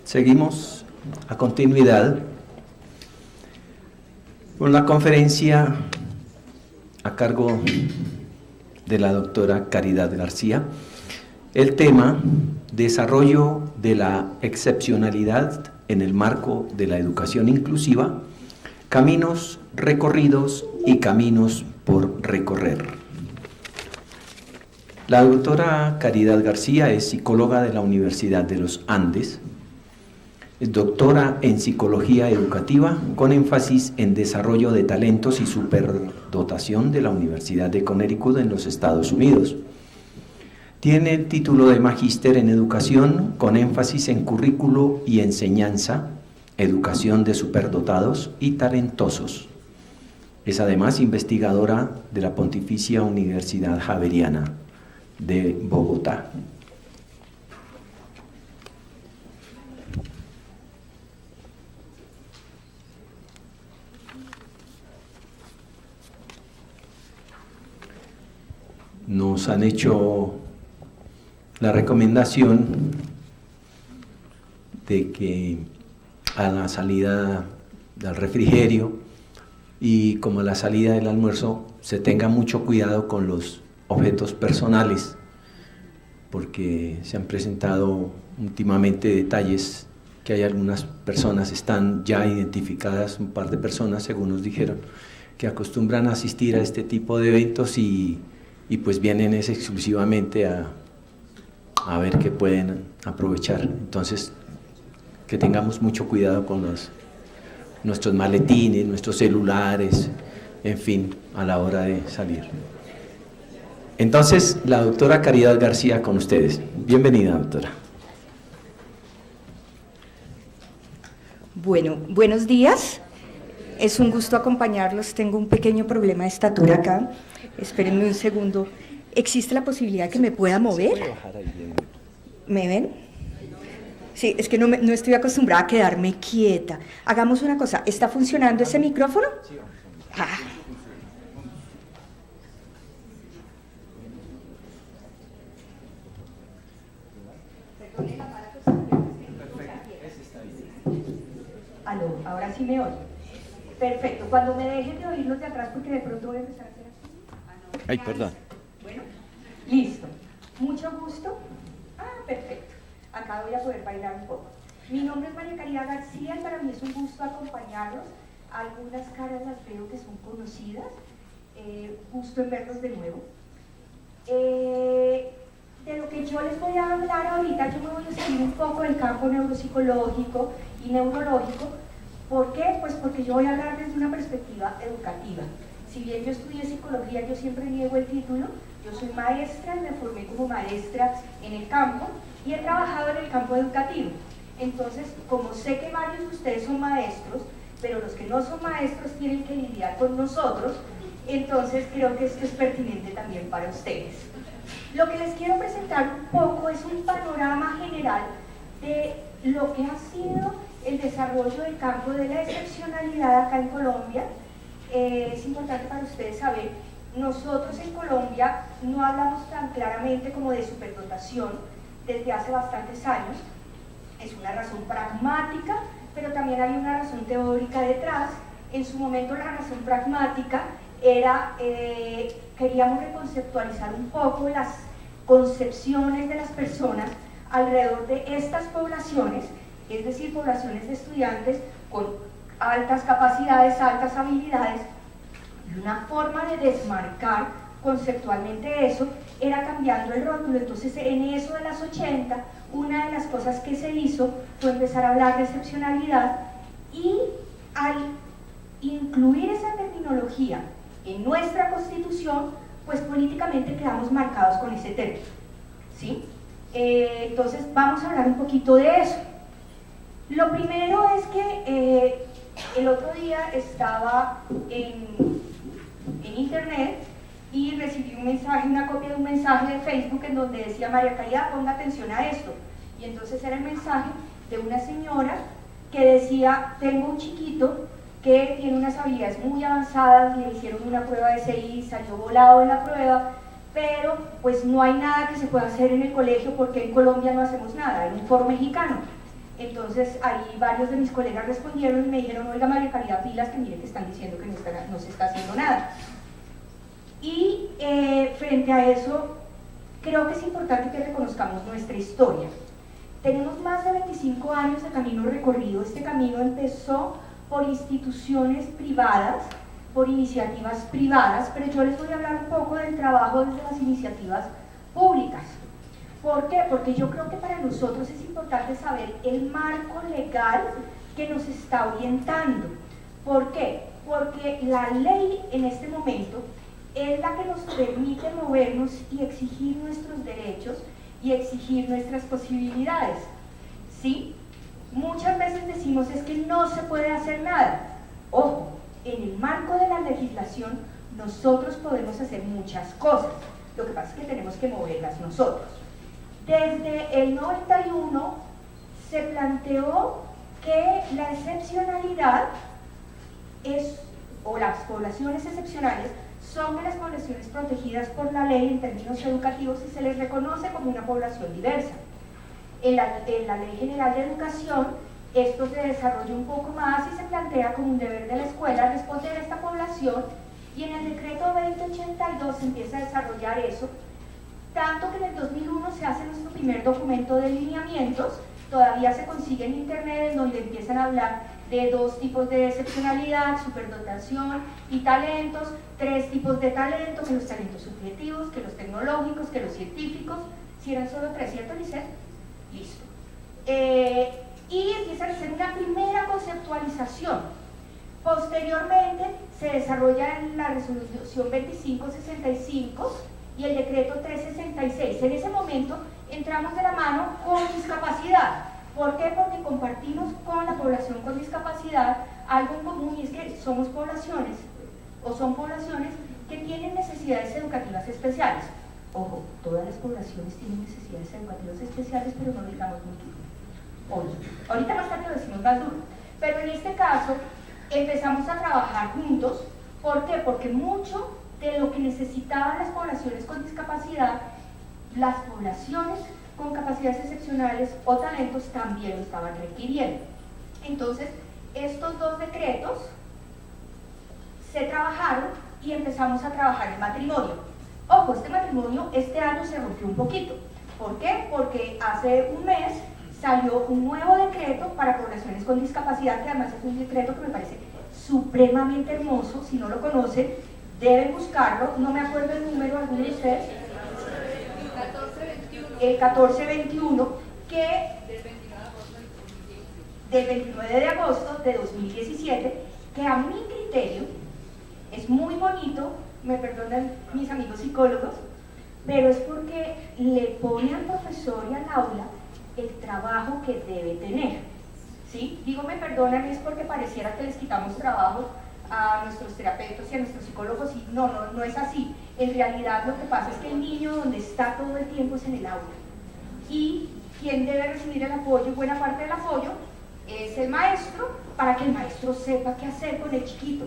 Seguimos a continuidad con la conferencia a cargo de la doctora Caridad García. El tema: desarrollo de la excepcionalidad en el marco de la educación inclusiva, caminos recorridos y caminos por recorrer. La doctora Caridad García es psicóloga de la Universidad de los Andes, es doctora en psicología educativa con énfasis en desarrollo de talentos y superdotación de la Universidad de Connecticut en los Estados Unidos. Tiene el título de magíster en educación con énfasis en currículo y enseñanza, educación de superdotados y talentosos. Es además investigadora de la Pontificia Universidad Javeriana de Bogotá. Nos han hecho la recomendación de que a la salida del refrigerio y como a la salida del almuerzo se tenga mucho cuidado con los objetos personales, porque se han presentado últimamente detalles que hay algunas personas, están ya identificadas un par de personas, según nos dijeron, que acostumbran a asistir a este tipo de eventos y pues vienen exclusivamente a ver qué pueden aprovechar. Entonces, que tengamos mucho cuidado con nuestros maletines, nuestros celulares, en fin, a la hora de salir. Entonces, la doctora Caridad García con ustedes. Bienvenida, doctora. Bueno, buenos días. Es un gusto acompañarlos. Tengo un pequeño problema de estatura acá. Espérenme un segundo. ¿Existe la posibilidad que me pueda mover? ¿Me ven? Sí, es que no estoy acostumbrada a quedarme quieta. Hagamos una cosa. ¿Está funcionando ese micrófono? Ah. Aló, ahora sí me oye. Perfecto. Cuando me dejen de oír los de atrás, porque de pronto voy a empezar a hacer así. Ay, perdón. Bueno, listo. Mucho gusto. Perfecto. Acá voy a poder bailar un poco. Mi nombre es María Caridad García y para mí es un gusto acompañarlos. Algunas caras las veo que son conocidas. Gusto en verlos de nuevo. De lo que yo les voy a hablar ahorita, yo me voy a salir un poco del campo neuropsicológico y neurológico. ¿Por qué? Pues porque yo voy a hablar desde una perspectiva educativa. Si bien yo estudié psicología, yo siempre niego el título. Yo soy maestra, me formé como maestra en el campo y he trabajado en el campo educativo. Entonces, como sé que varios de ustedes son maestros, pero los que no son maestros tienen que lidiar con nosotros, entonces creo que esto es pertinente también para ustedes. Lo que les quiero presentar un poco es un panorama general de lo que ha sido el desarrollo del campo de la excepcionalidad acá en Colombia. Es importante para ustedes saber, nosotros en Colombia no hablamos tan claramente como de superdotación desde hace bastantes años. Es una razón pragmática, pero también hay una razón teórica detrás. En su momento la razón pragmática era, queríamos reconceptualizar un poco las concepciones de las personas alrededor de estas poblaciones, es decir, poblaciones de estudiantes con altas capacidades, altas habilidades, y una forma de desmarcar conceptualmente eso era cambiando el rótulo. Entonces, en eso de las 80, una de las cosas que se hizo fue empezar a hablar de excepcionalidad, y al incluir esa terminología en nuestra Constitución, pues políticamente quedamos marcados con ese término, ¿sí? Entonces, vamos a hablar un poquito de eso. Lo primero es que el otro día estaba en internet y recibí un mensaje, una copia de un mensaje de Facebook en donde decía: María Caridad, ponga atención a esto. Y entonces era el mensaje de una señora que decía: tengo un chiquito que tiene unas habilidades muy avanzadas, le hicieron una prueba de SI, salió volado en la prueba, pero pues no hay nada que se pueda hacer en el colegio porque en Colombia no hacemos nada, hay un foro mexicano. Entonces ahí varios de mis colegas respondieron y me dijeron: oiga, María Caridad, pilas, que mire que están diciendo que no se está haciendo nada. Y frente a eso, creo que es importante que reconozcamos nuestra historia. Tenemos más de 25 años de camino recorrido. Este camino empezó por instituciones privadas, por iniciativas privadas, pero yo les voy a hablar un poco del trabajo desde las iniciativas públicas. ¿Por qué? Porque yo creo que para nosotros es importante saber el marco legal que nos está orientando. ¿Por qué? Porque la ley en este momento es la que nos permite movernos y exigir nuestros derechos y exigir nuestras posibilidades. ¿Sí? Muchas veces decimos es que no se puede hacer nada. Ojo, en el marco de la legislación nosotros podemos hacer muchas cosas. Lo que pasa es que tenemos que moverlas nosotros. Desde el 91 se planteó que la excepcionalidad o las poblaciones excepcionales son de las poblaciones protegidas por la ley en términos educativos y se les reconoce como una población diversa. En la Ley General de Educación esto se desarrolla un poco más y se plantea como un deber de la escuela responder a esta población, y en el decreto 2082 se empieza a desarrollar eso, tanto que en el 2001 se hace nuestro primer documento de lineamientos. Todavía se consigue en internet, en donde empiezan a hablar de 2 tipos de excepcionalidad: superdotación y talentos, 3 tipos de talento, que los talentos subjetivos, que los tecnológicos, que los científicos. Si eran solo 3, ¿cierto, Lisette? Listo. Y empiezan a hacer una primera conceptualización. Posteriormente se desarrolla la resolución 2565 y el decreto 366. En ese momento entramos de la mano con discapacidad. ¿Por qué? Porque compartimos con la población con discapacidad algo en común, y es que somos poblaciones, o son poblaciones que tienen necesidades educativas especiales. Ojo, todas las poblaciones tienen necesidades educativas especiales, pero no lo digamos muy duro. Ahorita más tarde lo decimos más duro. Pero en este caso empezamos a trabajar juntos. ¿Por qué? Porque mucho de lo que necesitaban las poblaciones con discapacidad, las poblaciones con capacidades excepcionales o talentos también lo estaban requiriendo. Entonces, estos 2 decretos se trabajaron y empezamos a trabajar el matrimonio. Ojo, este matrimonio este año se rompió un poquito. ¿Por qué? Porque hace un mes salió un nuevo decreto para poblaciones con discapacidad, que además es un decreto que me parece supremamente hermoso. Si no lo conocen, deben buscarlo. No me acuerdo el número, ¿alguno de ustedes? El 1421, que del 29 de agosto de 2017, que a mi criterio es muy bonito, me perdonan mis amigos psicólogos, pero es porque le pone al profesor y al aula el trabajo que debe tener. ¿Sí? Digo me perdonan es porque pareciera que les quitamos trabajo a nuestros terapeutas y a nuestros psicólogos, y no es así. En realidad lo que pasa es que el niño donde está todo el tiempo es en el aula, y quien debe recibir el apoyo, buena parte del apoyo, es el maestro, para que el maestro sepa qué hacer con el chiquito.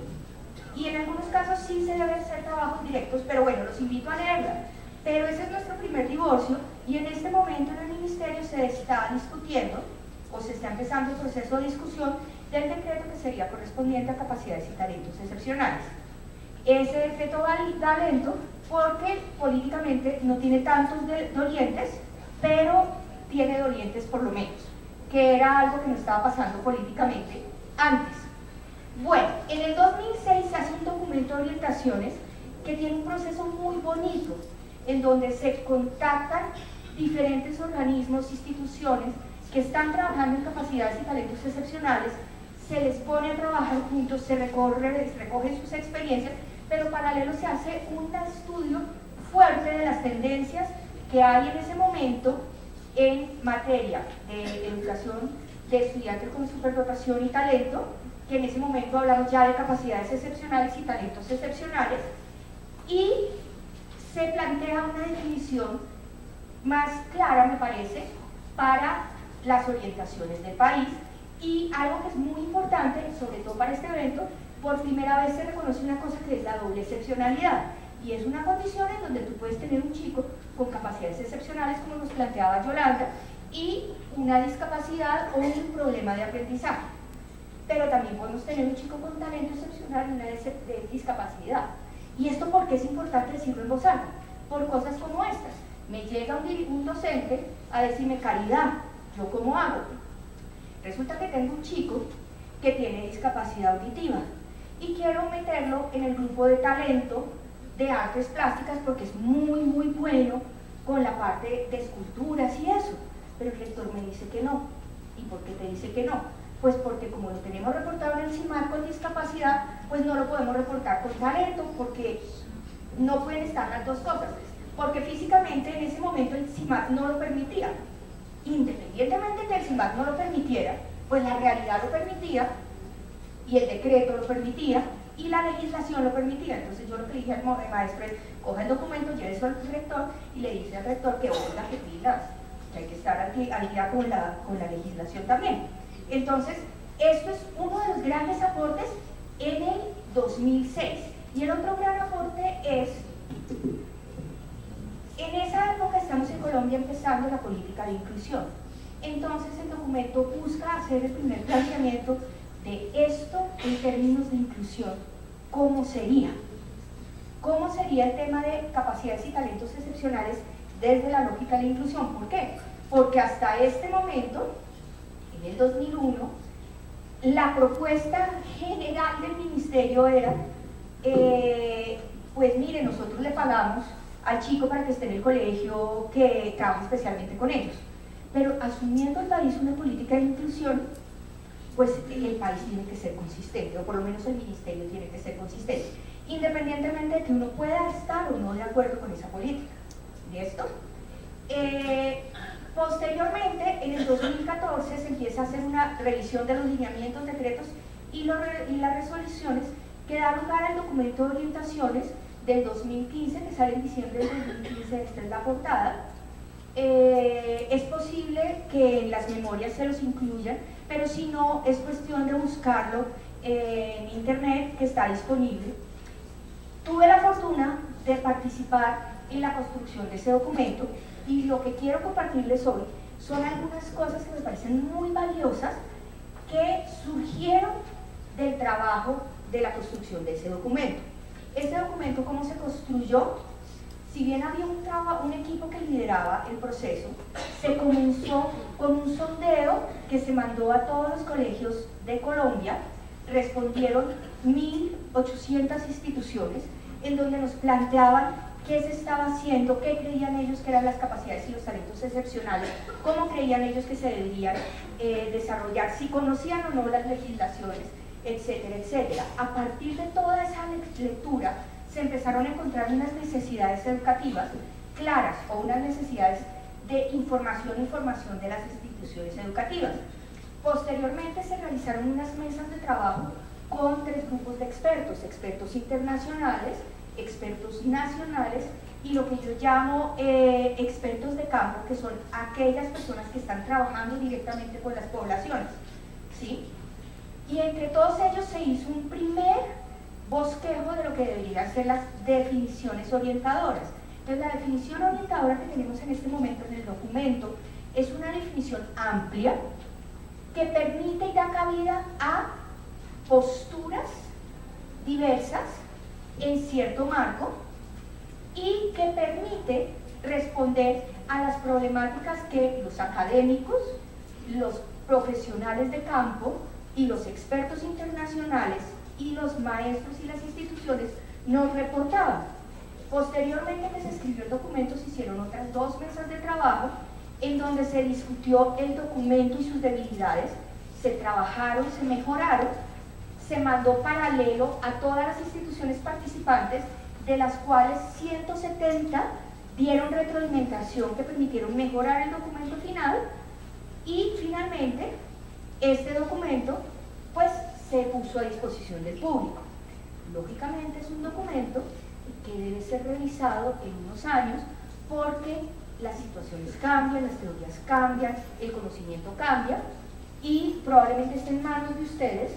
Y en algunos casos sí se deben hacer trabajos directos, pero bueno, los invito a leerla. Pero ese es nuestro primer divorcio, y en este momento en el ministerio se está discutiendo, o se está empezando el proceso de discusión del decreto que sería correspondiente a capacidades y talentos excepcionales. Ese decreto da lento porque políticamente no tiene tantos dolientes, pero tiene dolientes por lo menos, que era algo que no estaba pasando políticamente antes. Bueno, en el 2006 se hace un documento de orientaciones que tiene un proceso muy bonito, en donde se contactan diferentes organismos, instituciones que están trabajando en capacidades y talentos excepcionales, se les pone a trabajar juntos, se recogen sus experiencias, pero paralelo se hace un estudio fuerte de las tendencias que hay en ese momento en materia de educación de estudiantes con superdotación y talento, que en ese momento hablamos ya de capacidades excepcionales y talentos excepcionales, y se plantea una definición más clara, me parece, para las orientaciones del país. Y algo que es muy importante, sobre todo para este evento, por primera vez se reconoce una cosa que es la doble excepcionalidad, y es una condición en donde tú puedes tener un chico con capacidades excepcionales, como nos planteaba Yolanda, y una discapacidad o un problema de aprendizaje. Pero también podemos tener un chico con talento excepcional y una discapacidad. ¿Y esto por qué es importante decirlo en voz alta? Por cosas como estas. Me llega un docente a decirme: Caridad, ¿yo cómo hago? Resulta que tengo un chico que tiene discapacidad auditiva y quiero meterlo en el grupo de talento de artes plásticas porque es muy bueno con la parte de esculturas y eso. Pero el rector me dice que no. ¿Y por qué te dice que no? Pues porque como lo tenemos reportado en el CIMAC con discapacidad, pues no lo podemos reportar con talento, porque no pueden estar las dos cosas, porque físicamente en ese momento el CIMAC no lo permitía. Independientemente de que el CIMAC no lo permitiera, pues la realidad lo permitía, y el decreto lo permitía, y la legislación lo permitía. Entonces yo lo que le dije al maestro es: coja el documento, llévese al rector y le dice al rector que oiga, que pilas, que hay que estar al día con la legislación también. Entonces, esto es uno de los grandes aportes en el 2006. Y el otro gran aporte es, en esa época estamos en Colombia empezando la política de inclusión. Entonces el documento busca hacer el primer planteamiento de esto en términos de inclusión. ¿Cómo sería? ¿Cómo sería el tema de capacidades y talentos excepcionales desde la lógica de la inclusión? ¿Por qué? Porque hasta este momento, en el 2001, la propuesta general del ministerio era, pues mire, nosotros le pagamos al chico para que esté en el colegio que trabaja especialmente con ellos, pero asumiendo el país una política de inclusión, pues el país tiene que ser consistente, o por lo menos el ministerio tiene que ser consistente, independientemente de que uno pueda estar o no de acuerdo con esa política. ¿Listo? Posteriormente, en el 2014, se empieza a hacer una revisión de los lineamientos, decretos y las resoluciones que da lugar al documento de orientaciones del 2015, que sale en diciembre del 2015, esta es la portada. Es posible que en las memorias se los incluyan, pero si no, es cuestión de buscarlo en internet, que está disponible. Tuve la fortuna de participar en la construcción de ese documento, y lo que quiero compartirles hoy son algunas cosas que me parecen muy valiosas que surgieron del trabajo de la construcción de ese documento. Este documento, ¿cómo se construyó? Si bien había un equipo que lideraba el proceso, se comenzó con un sondeo que se mandó a todos los colegios de Colombia. Respondieron 1.800 instituciones en donde nos planteaban qué se estaba haciendo, qué creían ellos que eran las capacidades y los talentos excepcionales, cómo creían ellos que se deberían desarrollar, si conocían o no las legislaciones, etcétera, etcétera. A partir de toda esa lectura se empezaron a encontrar unas necesidades educativas claras, o unas necesidades de información de las instituciones educativas. Posteriormente se realizaron unas mesas de trabajo con 3 grupos de expertos: expertos internacionales, expertos nacionales y lo que yo llamo expertos de campo, que son aquellas personas que están trabajando directamente con las poblaciones, ¿sí? Y entre todos ellos se hizo un primer bosquejo de lo que deberían ser las definiciones orientadoras. Entonces, la definición orientadora que tenemos en este momento en el documento es una definición amplia que permite y da cabida a posturas diversas en cierto marco, y que permite responder a las problemáticas que los académicos, los profesionales de campo y los expertos internacionales y los maestros y las instituciones nos reportaban. Posteriormente que se escribió el documento, se hicieron otras 2 mesas de trabajo en donde se discutió el documento y sus debilidades, se trabajaron, se mejoraron, se mandó paralelo a todas las instituciones participantes, de las cuales 170 dieron retroalimentación que permitieron mejorar el documento final, y finalmente este documento pues se puso a disposición del público. Lógicamente es un documento que debe ser revisado en unos años porque las situaciones cambian, las teorías cambian, el conocimiento cambia y probablemente esté en manos de ustedes,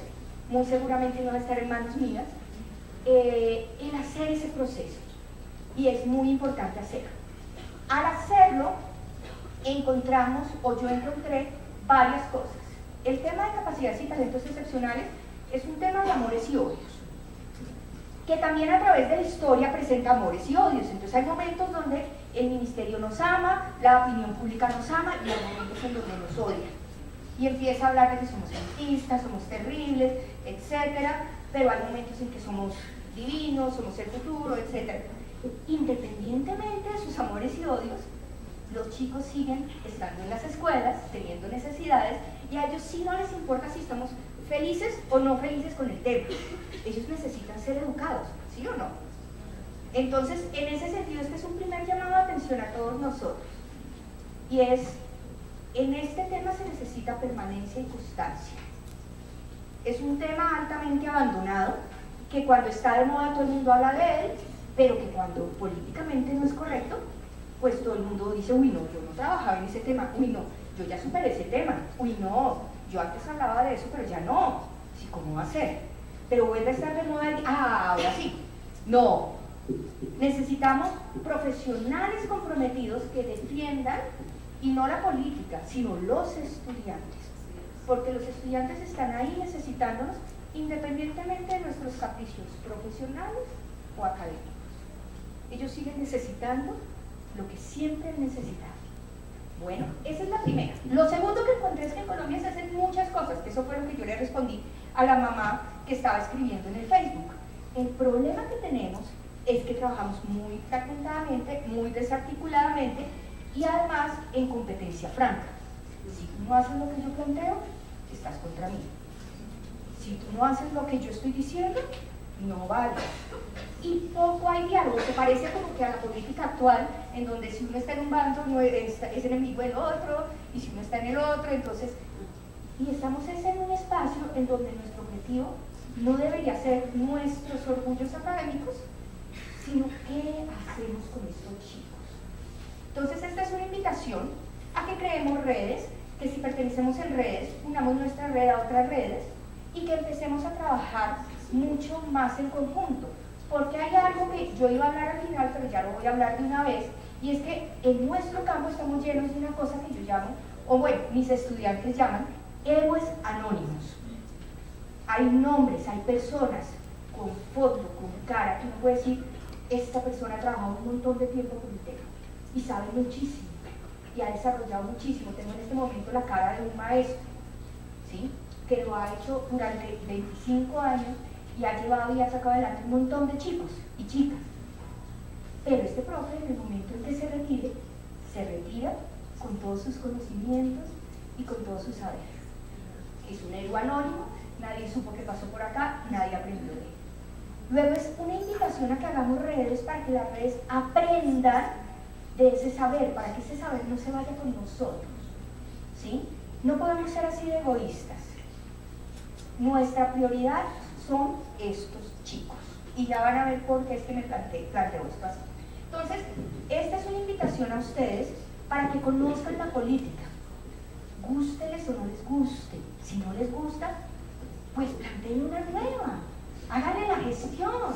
muy seguramente no va a estar en manos mías, el hacer ese proceso. Y es muy importante hacerlo. Al hacerlo, encontramos, o yo encontré, varias cosas. El tema de capacidades y talentos excepcionales es un tema de amores y odios, que también a través de la historia presenta amores y odios. Entonces hay momentos donde el ministerio nos ama, la opinión pública nos ama, y hay momentos en donde nos odia. Y empieza a hablar de que somos elitistas, somos terribles, etcétera, pero hay momentos en que somos divinos, somos el futuro, etcétera. Independientemente de sus amores y odios, los chicos siguen estando en las escuelas, teniendo necesidades, y a ellos sí no les importa si estamos felices o no felices con el tema. Ellos necesitan ser educados, ¿sí o no? Entonces, en ese sentido, este es un primer llamado de atención a todos nosotros. Y es, en este tema se necesita permanencia y constancia. Es un tema altamente abandonado, que cuando está de moda todo el mundo habla de él, pero que cuando políticamente no es correcto, pues todo el mundo dice, uy no, yo no trabajaba en ese tema, uy no, yo ya superé ese tema, uy no, yo antes hablaba de eso, pero ya no, sí, ¿cómo va a ser? Pero vuelve a estar de moda y, ahora sí, no. Necesitamos profesionales comprometidos que defiendan, y no la política, sino los estudiantes, porque los estudiantes están ahí necesitándonos independientemente de nuestros caprichos profesionales o académicos. Ellos siguen necesitando lo que siempre han necesitado. Bueno, esa es la primera. Lo segundo que encontré es que en Colombia se hacen muchas cosas, que eso fue lo que yo le respondí a la mamá que estaba escribiendo en el Facebook. El problema que tenemos es que trabajamos muy fragmentadamente, muy desarticuladamente y además en competencia franca. Si tú no haces lo que yo planteo, estás contra mí. Si tú no haces lo que yo estoy diciendo, no vale. Y poco hay diálogo, se parece como que a la política actual, en donde si uno está en un bando no es enemigo del otro, y si uno está en el otro, entonces... Y estamos en un espacio en donde nuestro objetivo no debería ser nuestros orgullos académicos, sino qué hacemos con estos chicos. Entonces esta es una invitación a que creemos redes, que si pertenecemos en redes, unamos nuestra red a otras redes y que empecemos a trabajar mucho más en conjunto, porque hay algo que yo iba a hablar al final, pero ya lo voy a hablar de una vez, y es que en nuestro campo estamos llenos de una cosa que yo llamo, o bueno, mis estudiantes llaman, héroes anónimos. Hay nombres, hay personas con foto, con cara, que uno puede decir, esta persona ha trabajado un montón de tiempo con el tema y sabe muchísimo y ha desarrollado muchísimo. Tengo en este momento la cara de un maestro, ¿sí?, que lo ha hecho durante 25 años y ha llevado y ha sacado adelante un montón de chicos y chicas. Pero este profe, en el momento en que se retira con todos sus conocimientos y con todo su saber. Es un héroe anónimo, nadie supo qué pasó por acá, nadie aprendió de él. Luego es una invitación a que hagamos redes para que las redes aprendan de ese saber, para que ese saber no se vaya con nosotros, ¿sí? No podemos ser así de egoístas. Nuestra prioridad son estos chicos, y ya van a ver por qué es que me planteo esto así. Entonces, esta es una invitación a ustedes para que conozcan la política, gústeles o no les guste. Si no les gusta, pues planteen una nueva, háganle la gestión,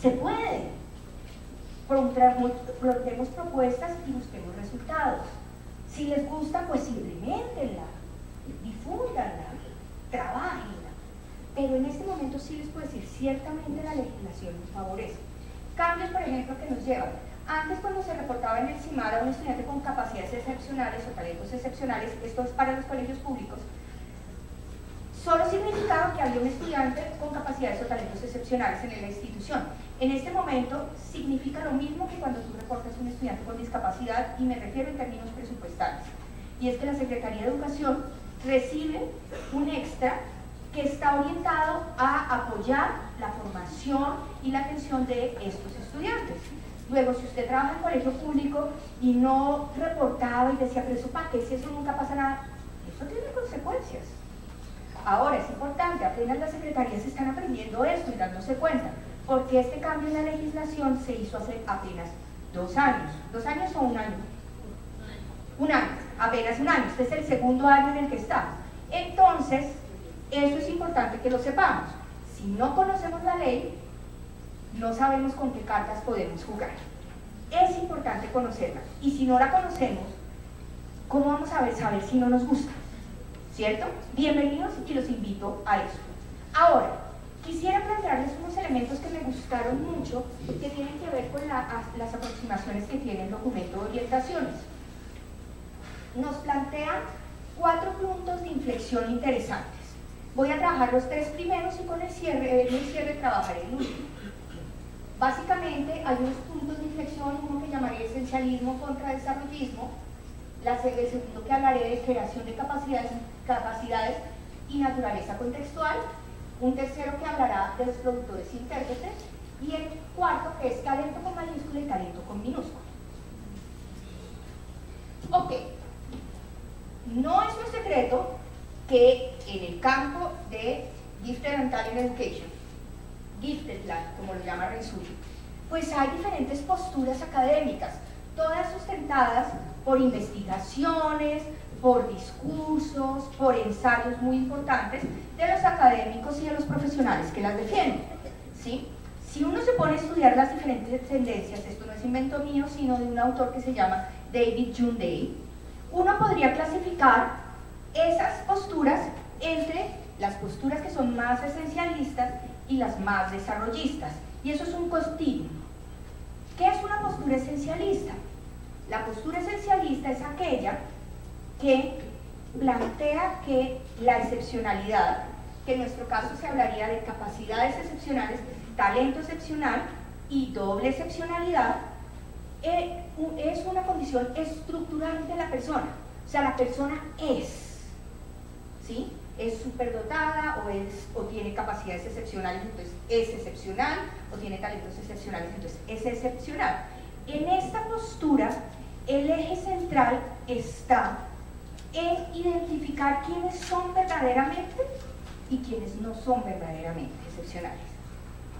se puede. Planteemos propuestas y busquemos resultados. Si les gusta, pues implementenla, difúndanla, trabajenla. Pero en este momento sí les puedo decir, ciertamente la legislación nos favorece. Cambios, por ejemplo, que nos llevan. Antes, cuando se reportaba en el CIMAR a un estudiante con capacidades excepcionales o talentos excepcionales, esto es para los colegios públicos, solo significaba que había un estudiante con capacidades o talentos excepcionales en la institución. En este momento significa lo mismo que cuando tú reportas un estudiante con discapacidad, y me refiero en términos presupuestales. Y es que la Secretaría de Educación recibe un extra que está orientado a apoyar la formación y la atención de estos estudiantes. Luego, si usted trabaja en colegio público y no reportaba y decía, pero eso para qué, si eso nunca pasa nada, eso tiene consecuencias. Ahora, es importante, apenas las secretarías están aprendiendo esto y dándose cuenta, porque este cambio en la legislación se hizo hace apenas 2 años. ¿2 años o 1 año? 1 año, apenas 1 año. Este es el segundo año en el que estamos. Entonces, eso es importante que lo sepamos. Si no conocemos la ley, no sabemos con qué cartas podemos jugar. Es importante conocerla. Y si no la conocemos, ¿cómo vamos a saber si no nos gusta? ¿Cierto? Bienvenidos y los invito a eso. Ahora, quisiera plantearles unos elementos que me gustaron mucho, que tienen que ver con las aproximaciones que tiene el documento de orientaciones. Nos plantean 4 puntos de inflexión interesantes. Voy a trabajar los 3 primeros y con el cierre trabajaré el último. Básicamente hay unos puntos de inflexión, uno que llamaré esencialismo contra desarrollismo, el segundo que hablaré de creación de capacidades y naturaleza contextual, un tercero que hablará de los productores e intérpretes, y el cuarto que es talento con mayúscula y talento con minúscula. Ok, no es un secreto que en el campo de Gifted and Talent Education, Gifted Land, como lo llama Renzulli, pues hay diferentes posturas académicas, todas sustentadas por investigaciones, por discursos, por ensayos muy importantes de los académicos y de los profesionales que las defienden, ¿sí? Si uno se pone a estudiar las diferentes tendencias, esto no es invento mío, sino de un autor que se llama David June Day, uno podría clasificar esas posturas entre las posturas que son más esencialistas y las más desarrollistas, y eso es un continuo. ¿Qué es una postura esencialista? La postura esencialista es aquella que plantea que la excepcionalidad, que en nuestro caso se hablaría de capacidades excepcionales, talento excepcional y doble excepcionalidad, es una condición estructural de la persona. O sea, la persona es, ¿sí? Es superdotada o tiene capacidades excepcionales, entonces es excepcional, o tiene talentos excepcionales, entonces es excepcional. En esta postura, el eje central está en identificar quiénes son verdaderamente y quiénes no son verdaderamente excepcionales.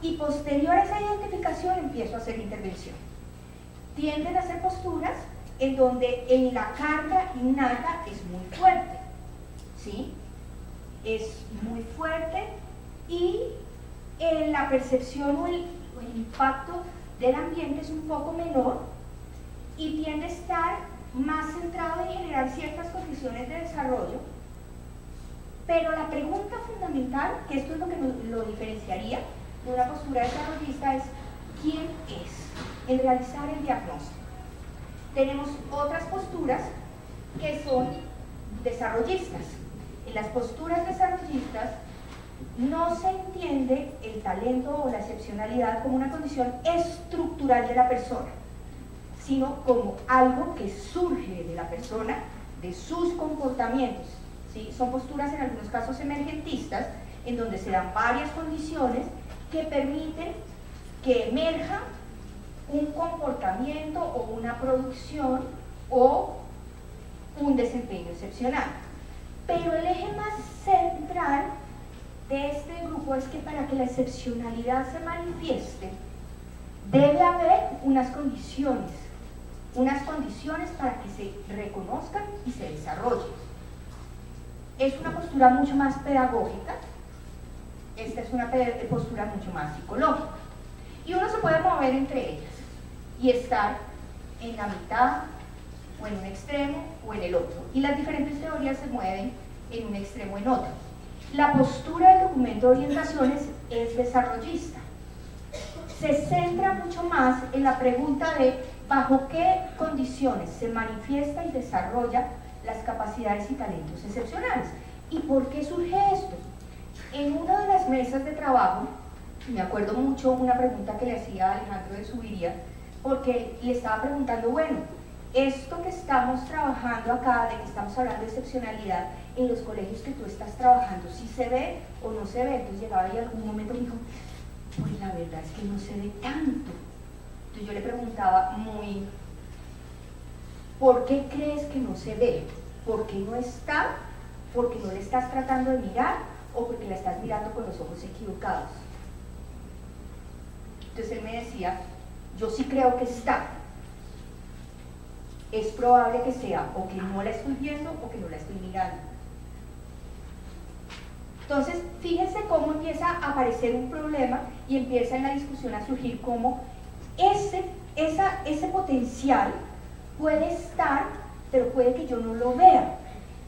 Y posterior a esa identificación empiezo a hacer intervención. Tienden a ser posturas en donde en la carga innata es muy fuerte, ¿sí? Es muy fuerte, y en la percepción o el impacto del ambiente es un poco menor, y tiende a estar más centrado en generar ciertas condiciones de desarrollo. Pero la pregunta fundamental, que esto es lo que lo diferenciaría de una postura desarrollista, es ¿quién es? En realizar el diagnóstico. Tenemos otras posturas que son desarrollistas. En las posturas desarrollistas no se entiende el talento o la excepcionalidad como una condición estructural de la persona, sino como algo que surge de la persona, de sus comportamientos, ¿sí? Son posturas en algunos casos emergentistas, en donde se dan varias condiciones que permiten que emerja un comportamiento o una producción o un desempeño excepcional. Pero el eje más central de este grupo es que para que la excepcionalidad se manifieste, debe haber unas condiciones para que se reconozcan y se desarrollen. Es una postura mucho más pedagógica, esta es una postura mucho más psicológica. Y uno se puede mover entre ellas y estar en la mitad, o en un extremo, o en el otro. Y las diferentes teorías se mueven en un extremo o en otro. La postura del documento de orientaciones es desarrollista. Se centra mucho más en la pregunta de bajo qué condiciones se manifiesta y desarrolla las capacidades y talentos excepcionales. ¿Y por qué surge esto? En una de las mesas de trabajo, me acuerdo mucho una pregunta que le hacía a Alejandro de Subiría, porque le estaba preguntando, bueno, esto que estamos trabajando acá, de que estamos hablando de excepcionalidad, en los colegios que tú estás trabajando, ¿sí se ve o no se ve? Entonces llegaba y algún momento me dijo, pues la verdad es que no se ve tanto. Entonces yo le preguntaba ¿por qué crees que no se ve? ¿Por qué no está? ¿Porque no le estás tratando de mirar o porque la estás mirando con los ojos equivocados? Entonces él me decía, yo sí creo que está. Es probable que sea o que no la estoy viendo o que no la estoy mirando. Entonces, fíjense cómo empieza a aparecer un problema y empieza en la discusión a surgir cómo ese potencial puede estar, pero puede que yo no lo vea.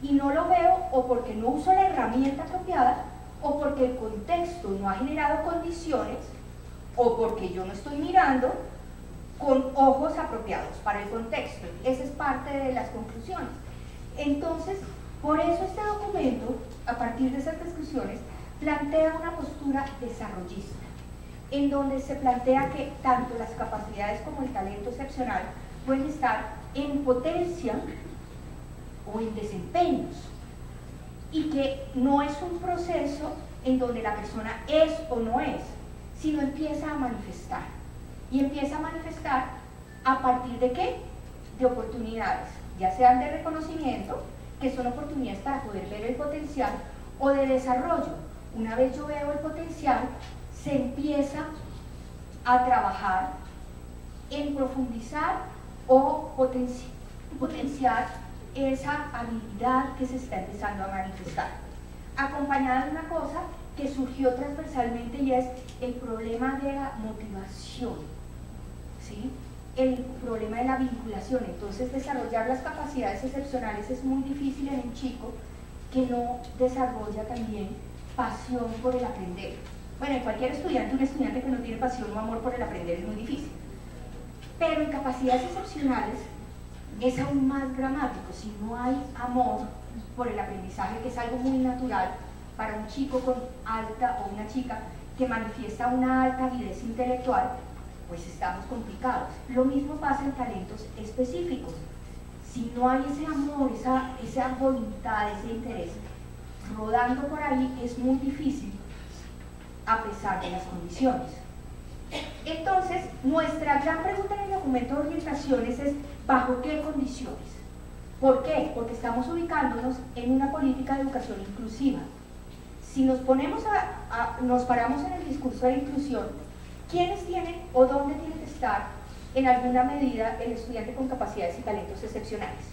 Y no lo veo o porque no uso la herramienta apropiada, o porque el contexto no ha generado condiciones, o porque yo no estoy mirando con ojos apropiados para el contexto. Esa es parte de las conclusiones. Entonces, por eso este documento, a partir de esas discusiones, plantea una postura desarrollista, en donde se plantea que tanto las capacidades como el talento excepcional pueden estar en potencia o en desempeños, y que no es un proceso en donde la persona es o no es, sino empieza a manifestar. Y empieza a manifestar a partir de ¿qué? De oportunidades, ya sean de reconocimiento, que son oportunidades para poder ver el potencial, o de desarrollo. Una vez yo veo el potencial, se empieza a trabajar en profundizar o potenciar esa habilidad que se está empezando a manifestar, acompañada de una cosa que surgió transversalmente, y es el problema de la motivación, ¿sí? El problema de la vinculación. Entonces, desarrollar las capacidades excepcionales es muy difícil en un chico que no desarrolla también pasión por el aprender. Bueno, en cualquier estudiante, un estudiante que no tiene pasión o amor por el aprender es muy difícil. Pero en capacidades excepcionales es aún más dramático. Si no hay amor por el aprendizaje, que es algo muy natural para un chico con alta, o una chica que manifiesta una alta avidez intelectual, pues estamos complicados. Lo mismo pasa en talentos específicos. Si no hay ese amor, esa voluntad, ese interés rodando por ahí, es muy difícil a pesar de las condiciones. Entonces, nuestra gran pregunta en el documento de orientaciones es ¿bajo qué condiciones? ¿Por qué? Porque estamos ubicándonos en una política de educación inclusiva. Si nos paramos en el discurso de la inclusión, ¿quiénes tienen o dónde tiene que estar en alguna medida el estudiante con capacidades y talentos excepcionales?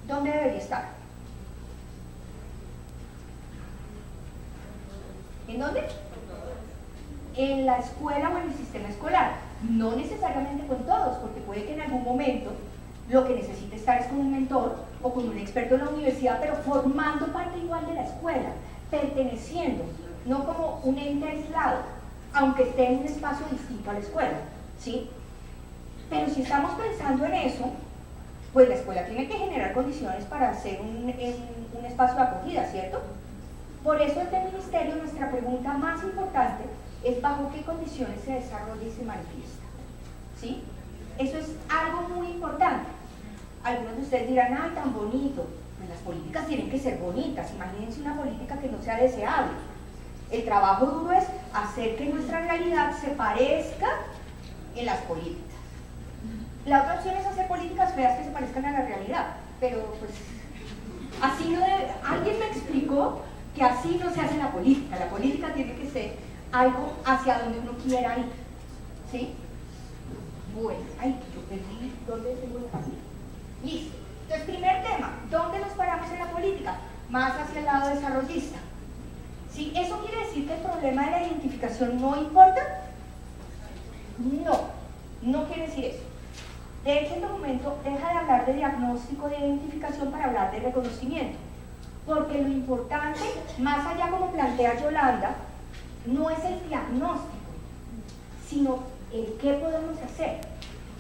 ¿Dónde debería estar? ¿En dónde? En la escuela o en el sistema escolar. No necesariamente con todos, porque puede que en algún momento lo que necesite estar es con un mentor o con un experto en la universidad, pero formando parte igual de la escuela, perteneciendo, no como un ente aislado, aunque esté en un espacio distinto a la escuela, ¿sí? Pero si estamos pensando en eso, pues la escuela tiene que generar condiciones para hacer un espacio de acogida, ¿cierto? Por eso desde el ministerio nuestra pregunta más importante es ¿bajo qué condiciones se desarrolla y se manifiesta? ¿Sí? Eso es algo muy importante. Algunos de ustedes dirán, ¡ay, tan bonito! Pues las políticas tienen que ser bonitas. Imagínense una política que no sea deseable. El trabajo duro es hacer que nuestra realidad se parezca en las políticas. La otra opción es hacer políticas feas que se parezcan a la realidad, pero pues así no debe. Alguien me explicó que así no se hace la política tiene que ser algo hacia donde uno quiera ir, ¿sí? Bueno, ay, yo perdí, ¿dónde tengo la página? Listo. Entonces, primer tema, ¿dónde nos paramos en la política? Más hacia el lado desarrollista. ¿Sí? ¿Eso quiere decir que el problema de la identificación no importa? No, no quiere decir eso. De hecho, el documento deja de hablar de diagnóstico de identificación para hablar de reconocimiento, porque lo importante, más allá como plantea Yolanda, no es el diagnóstico, sino el qué podemos hacer.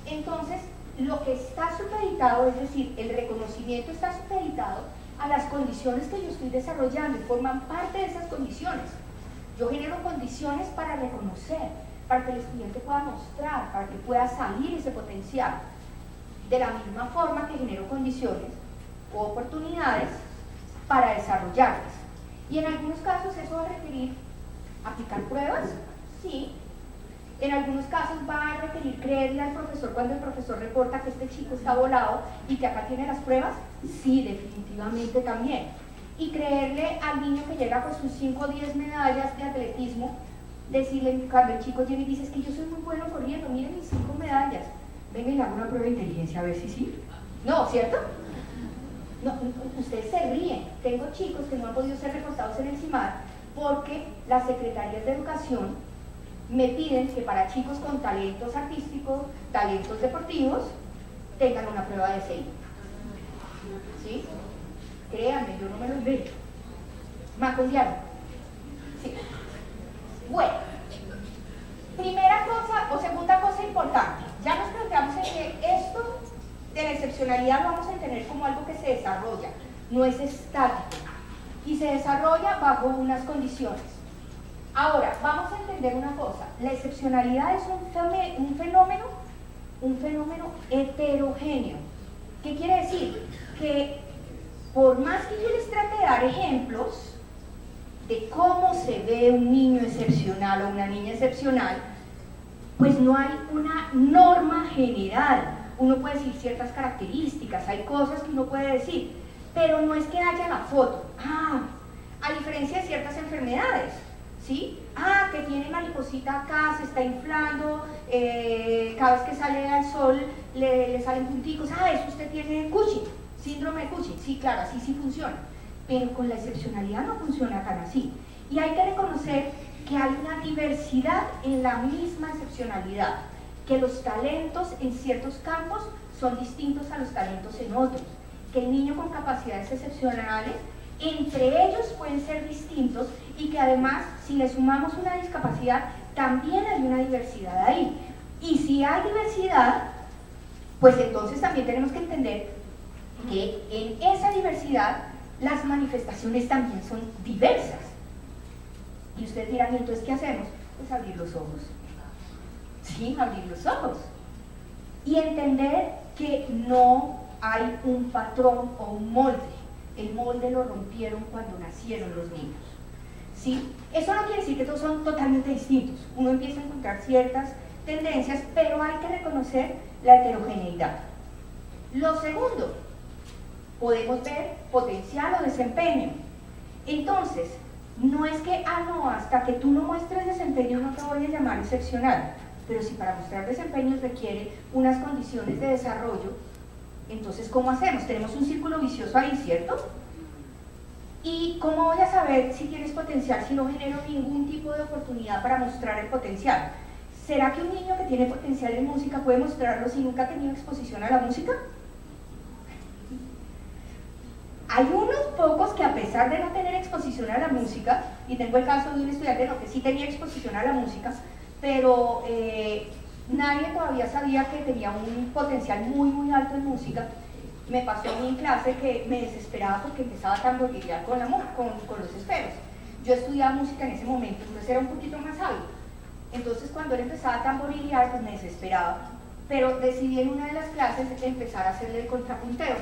Entonces, lo que está supeditado, es decir, el reconocimiento está supeditado a las condiciones que yo estoy desarrollando y forman parte de esas condiciones. Yo genero condiciones para reconocer, para que el estudiante pueda mostrar, para que pueda salir ese potencial. De la misma forma que genero condiciones o oportunidades para desarrollarlas. Y en algunos casos eso va a requerir aplicar pruebas, sí. En algunos casos va a requerir creerle al profesor cuando el profesor reporta que este chico está volado y que acá tiene las pruebas, sí, definitivamente también. Y creerle al niño que llega con sus 5 o 10 medallas de atletismo decirle, cuando el chico llega y dice, es que yo soy muy bueno corriendo, miren mis 5 medallas, venga y le hago una prueba de inteligencia a ver si sí. No, ¿cierto? No, ustedes se ríen. Tengo chicos que no han podido ser reforzados en el CIMAD porque las secretarías de educación me piden que para chicos con talentos artísticos, talentos deportivos, tengan una prueba de CI. ¿Sí? Créanme, yo no me lo invento. Macondiano. Sí. Bueno, primera cosa o segunda cosa importante. Ya nos planteamos en que esto de la excepcionalidad lo vamos a entender como algo que se desarrolla, no es estático, y se desarrolla bajo unas condiciones. Ahora, vamos a entender una cosa, la excepcionalidad es un fenómeno heterogéneo. ¿Qué quiere decir? Que por más que yo les trate de dar ejemplos de cómo se ve un niño excepcional o una niña excepcional, pues no hay una norma general. Uno puede decir ciertas características, hay cosas que uno puede decir, pero no es que haya la foto. A diferencia de ciertas enfermedades, ¿sí? Que tiene mariposita acá, se está inflando, cada vez que sale al sol le salen punticos. Eso usted tiene Cushing, síndrome de Cushing. Sí, claro, así sí funciona, pero con la excepcionalidad no funciona tan así. Y hay que reconocer que hay una diversidad en la misma excepcionalidad, que los talentos en ciertos campos son distintos a los talentos en otros, que el niño con capacidades excepcionales entre ellos pueden ser distintos y que además si le sumamos una discapacidad también hay una diversidad ahí. Y si hay diversidad, pues entonces también tenemos que entender que en esa diversidad las manifestaciones también son diversas. Y ustedes dirán, entonces ¿qué hacemos? Pues abrir los ojos. Sí, abrir los ojos y entender que no hay un patrón o un molde. El molde lo rompieron cuando nacieron los niños. ¿Sí? Eso no quiere decir que todos son totalmente distintos. Uno empieza a encontrar ciertas tendencias, pero hay que reconocer la heterogeneidad. Lo segundo, podemos ver potencial o desempeño. Entonces, no es que, no, hasta que tú no muestres desempeño no te voy a llamar excepcional. Pero si para mostrar desempeño requiere unas condiciones de desarrollo, entonces ¿cómo hacemos? Tenemos un círculo vicioso ahí, ¿cierto? ¿Y cómo voy a saber si tienes potencial si no genero ningún tipo de oportunidad para mostrar el potencial? ¿Será que un niño que tiene potencial en música puede mostrarlo si nunca ha tenido exposición a la música? Hay unos pocos que a pesar de no tener exposición a la música, y tengo el caso de un estudiante que sí tenía exposición a la música, pero nadie todavía sabía que tenía un potencial muy alto en música. Me pasó a mí en clase que me desesperaba porque empezaba a tamborilear con los esferos. Yo estudiaba música en ese momento, entonces era un poquito más hábil. Entonces cuando él empezaba a tamborilear, pues me desesperaba. Pero decidí en una de las clases empezar a hacerle el contrapunteo.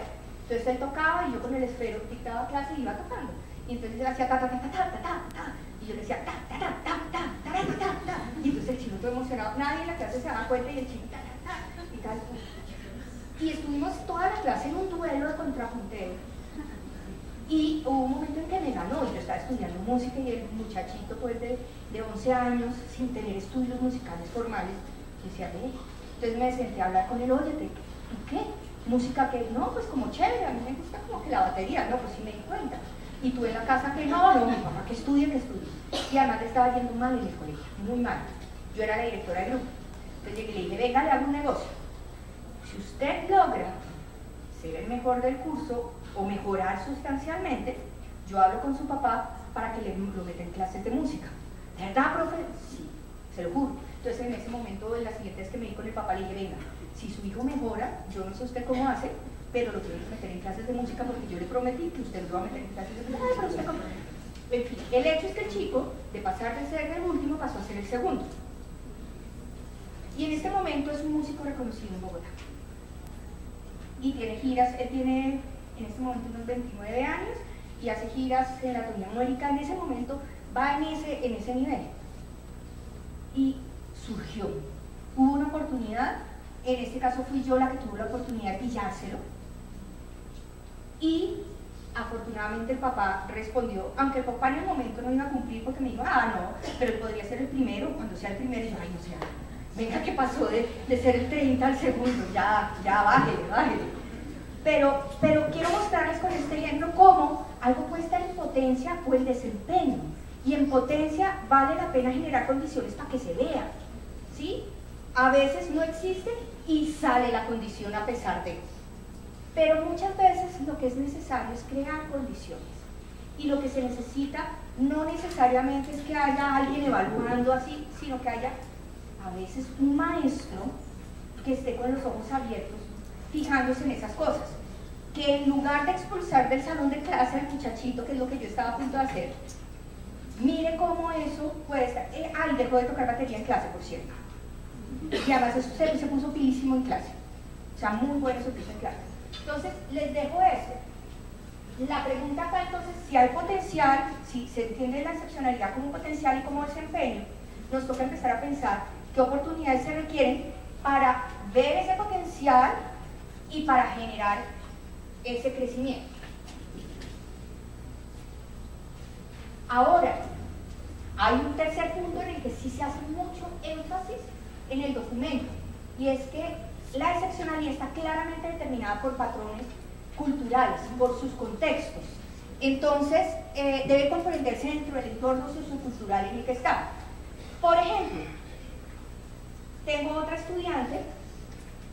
Entonces él tocaba y yo con el esfero dictaba clase y iba tocando. Y entonces él hacía ta ta ta ta ta ta ta ta. Y yo le decía ta ta ta ta ta ta ta ta ta. Y entonces el chino todo emocionado, nadie en la clase se daba cuenta y el chino ta ta ta y tal. Y estuvimos toda la clase en un duelo de contrapunteo. Y hubo un momento en que me ganó, y yo estaba estudiando música y el muchachito pues de 11 años, sin tener estudios musicales formales, decía, entonces me senté a hablar con él, oye, ¿tú qué? ¿Música qué? No, pues como chévere, a mí me gusta como que la batería, no, pues sí me di cuenta. Y tú en la casa que no, mi papá que estudie. Y además le estaba yendo mal en el colegio, muy mal. Yo era la directora del grupo. Entonces llegué y le dije, venga, le hago un negocio. Si usted logra ser el mejor del curso o mejorar sustancialmente, yo hablo con su papá para que lo meta en clases de música. ¿De verdad, profe? Sí, se lo juro. Entonces en ese momento, en las siguientes vez que me di con el papá, le dije, venga, si su hijo mejora, yo no sé usted cómo hace, pero lo tiene que meter en clases de música porque yo le prometí que usted lo va a meter en clases de música. Pero usted cómo. En fin, el hecho es que el chico, de pasar de ser el último, pasó a ser el segundo. Y en este momento es un músico reconocido en Bogotá. Y tiene giras, él tiene en este momento unos 29 años y hace giras en Latinoamérica. En ese momento va en ese nivel. Y surgió, hubo una oportunidad, en este caso fui yo la que tuvo la oportunidad de pillárselo. Y Afortunadamente el papá respondió, aunque el papá en el momento no iba a cumplir porque me dijo, no, pero él podría ser el primero, cuando sea el primero, y yo, ay, no sea, venga que pasó de ser el 30 al segundo, ya, bájele. Pero quiero mostrarles con este ejemplo cómo algo puede estar en potencia o en desempeño, y en potencia vale la pena generar condiciones para que se vea, ¿sí? A veces no existe y sale la condición a pesar de. Pero muchas veces lo que es necesario es crear condiciones. Y lo que se necesita no necesariamente es que haya alguien evaluando así, sino que haya a veces un maestro que esté con los ojos abiertos, fijándose en esas cosas. Que en lugar de expulsar del salón de clase al muchachito, que es lo que yo estaba a punto de hacer, mire cómo eso puede estar. Dejó de tocar batería en clase, por cierto. Y además se puso pilísimo en clase. O sea, muy bueno se puso en clase. Entonces, les dejo eso. La pregunta acá, entonces, si hay potencial, si se entiende la excepcionalidad como potencial y como desempeño, nos toca empezar a pensar qué oportunidades se requieren para ver ese potencial y para generar ese crecimiento. Ahora, hay un tercer punto en el que sí se hace mucho énfasis en el documento, y es que la excepcionalidad está claramente determinada por patrones culturales, por sus contextos. Entonces, debe comprenderse dentro del entorno sociocultural en el que está. Por ejemplo, tengo otra estudiante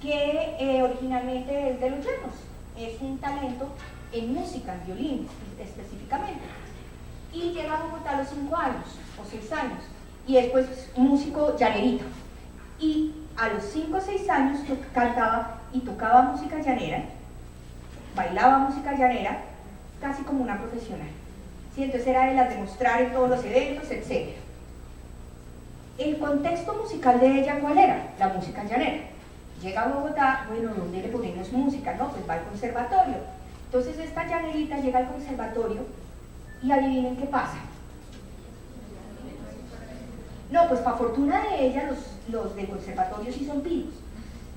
que originalmente es de Los Llanos, es un talento en música, en violín específicamente, y llega a Bogotá a los 5 años o 6 años, y es pues músico llanerito, y a los 5 o 6 años cantaba y tocaba música llanera, bailaba música llanera, casi como una profesional. ¿Sí? Entonces era de las de mostrar en todos los eventos, etc. El contexto musical de ella, ¿cuál era? La música llanera. Llega a Bogotá, bueno, ¿dónde le ponemos música? No, pues va al conservatorio. Entonces esta llanerita llega al conservatorio y adivinen qué pasa. No, pues para fortuna de ella, los del conservatorio sí son pillos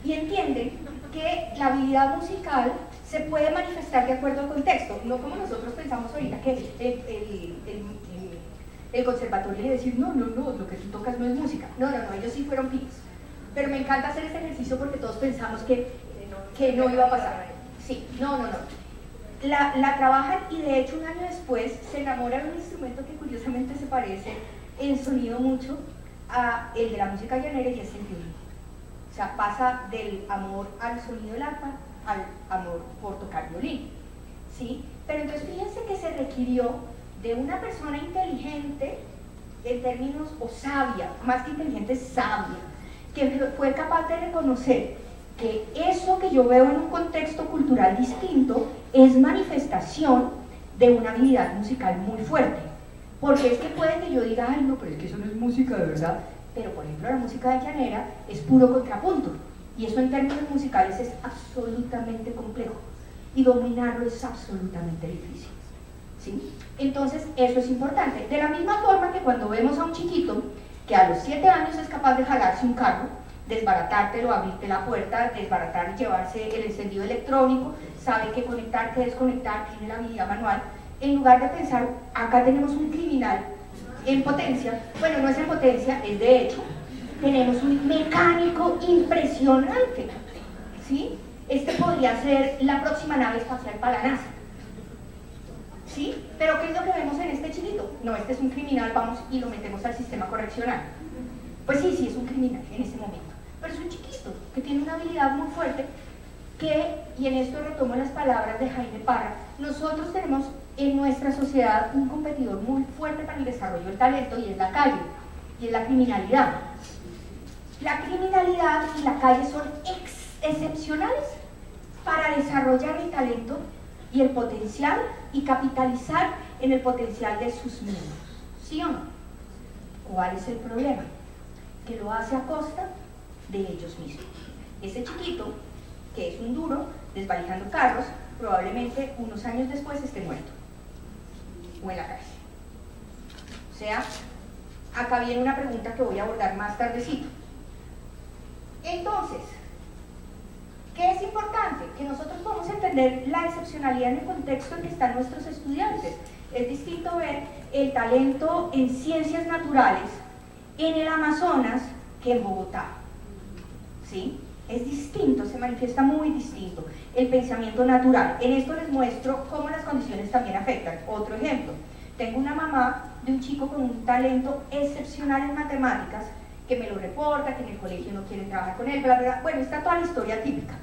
y entienden que la habilidad musical se puede manifestar de acuerdo al contexto, no como nosotros pensamos ahorita que el conservatorio le decir, no, lo que tú tocas no es música. No, ellos sí fueron pillos. Pero me encanta hacer este ejercicio porque todos pensamos que no iba a pasar. Sí, no. La trabajan y de hecho un año después se enamoran de un instrumento que curiosamente se parece en sonido mucho a el de la música llanera, y es el violín. O sea, pasa del amor al sonido del arpa al amor por tocar violín, ¿sí? Pero entonces fíjense que se requirió de una persona inteligente en términos, o sabia, más que inteligente, sabia, que fue capaz de reconocer que eso que yo veo en un contexto cultural distinto es manifestación de una habilidad musical muy fuerte. Porque es que puede que yo diga, ay no, pero es que eso no es música de verdad, pero por ejemplo la música de llanera es puro contrapunto, y eso en términos musicales es absolutamente complejo, y dominarlo es absolutamente difícil, ¿sí? Entonces eso es importante. De la misma forma que cuando vemos a un chiquito que a los 7 años es capaz de jalarse un carro, desbaratártelo, abrirte la puerta, desbaratar y llevarse el encendido electrónico, sabe qué conectar, qué desconectar, tiene la habilidad manual, en lugar de pensar, acá tenemos un criminal en potencia, bueno, no es en potencia, es de hecho, tenemos un mecánico impresionante, ¿sí? Este podría ser la próxima nave espacial para la NASA, ¿sí? Pero ¿qué es lo que vemos en este chiquito? No, este es un criminal, vamos y lo metemos al sistema correccional. Pues sí, es un criminal en ese momento, pero es un chiquito que tiene una habilidad muy fuerte que, y en esto retomo las palabras de Jaime Parra, nosotros tenemos en nuestra sociedad un competidor muy fuerte para el desarrollo del talento, y es la calle, y es la criminalidad. La criminalidad y la calle son excepcionales para desarrollar el talento y el potencial y capitalizar en el potencial de sus miembros, ¿sí o no? ¿Cuál es el problema? Que lo hace a costa de ellos mismos. Ese chiquito, que es un duro, desvalijando carros, probablemente unos años después esté muerto o en la cárcel. O sea, acá viene una pregunta que voy a abordar más tardecito. Entonces, ¿Qué es importante? Que nosotros podamos entender la excepcionalidad en el contexto en que están nuestros estudiantes. Es distinto ver el talento en ciencias naturales en el Amazonas que en Bogotá, ¿sí? Es distinto, se manifiesta muy distinto el pensamiento natural. En esto les muestro cómo las condiciones también afectan. Otro ejemplo, tengo una mamá de un chico con un talento excepcional en matemáticas que me lo reporta, que en el colegio no quieren trabajar con él, bla, bla, bla. Bueno, está toda la historia típica.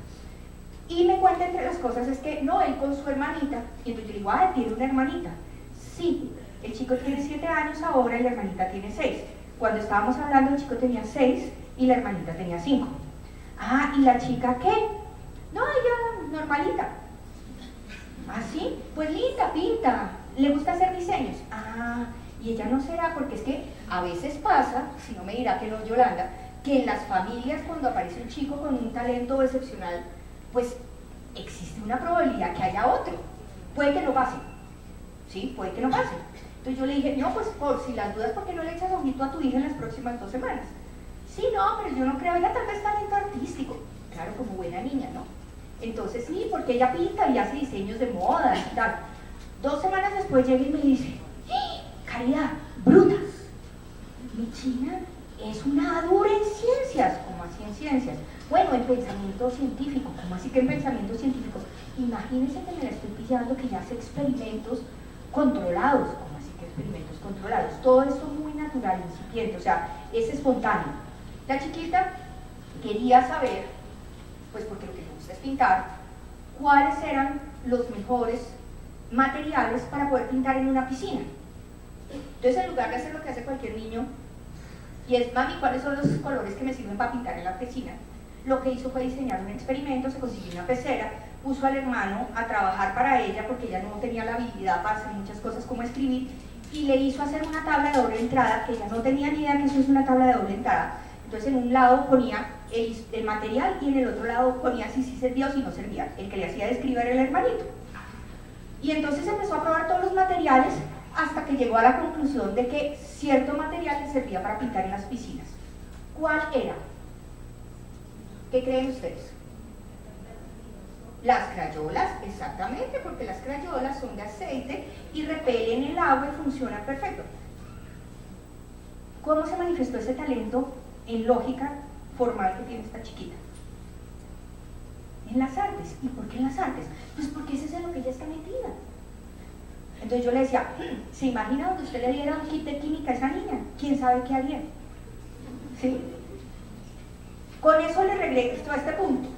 Y me cuenta entre las cosas es que no, él con su hermanita, y entonces yo digo, ah, tiene una hermanita. Sí, el chico tiene 7 años ahora y la hermanita tiene 6. Cuando estábamos hablando el chico tenía 6 y la hermanita tenía 5. Ah, ¿y la chica qué? No, ella normalita. ¿Ah, sí? Pues linda, pinta, le gusta hacer diseños. Ah, y ella no será, porque es que a veces pasa, si no me dirá que no Yolanda, que en las familias cuando aparece un chico con un talento excepcional, pues existe una probabilidad que haya otro. Puede que no pase, ¿sí? Puede que no pase. Entonces yo le dije, no, pues por si las dudas, ¿por qué no le echas ojito a tu hija en las próximas 2 semanas? Sí, no, pero yo no creo, ella tal vez talento artístico. Claro, como buena niña, ¿no? Entonces sí, porque ella pinta y hace diseños de moda y tal. 2 semanas después llega y me dice, ¡Ah, Caridad, brutas! Mi china es una dura en ciencias. ¿Cómo así en ciencias? Bueno, en pensamiento científico. ¿Cómo así que en pensamiento científico? Imagínense que me la estoy pillando que ya hace experimentos controlados. ¿Cómo así que experimentos controlados? Todo esto muy natural, incipiente, o sea, es espontáneo. La chiquita quería saber, pues porque lo que le gusta es pintar, cuáles eran los mejores materiales para poder pintar en una piscina. Entonces, en lugar de hacer lo que hace cualquier niño, y es, mami, ¿cuáles son los colores que me sirven para pintar en la piscina? Lo que hizo fue diseñar un experimento, se consiguió una pecera, puso al hermano a trabajar para ella, porque ella no tenía la habilidad para hacer muchas cosas como escribir, y le hizo hacer una tabla de doble entrada, que ella no tenía ni idea que eso es una tabla de doble entrada. Entonces, en un lado ponía el material y en el otro lado ponía si sí servía o si no servía. El que le hacía de escribir era el hermanito. Y entonces empezó a probar todos los materiales hasta que llegó a la conclusión de que cierto material le servía para pintar en las piscinas. ¿Cuál era? ¿Qué creen ustedes? Las crayolas, exactamente, porque las crayolas son de aceite y repelen el agua y funcionan perfecto. ¿Cómo se manifestó ese talento en lógica formal que tiene esta chiquita? En las artes. ¿Y por qué en las artes? Pues porque ese es en lo que ella está metida. Entonces yo le decía, ¿se imagina donde usted le diera un kit de química a esa niña? ¿Quién sabe qué haría? ¿Sí? Con eso le regreso a este punto.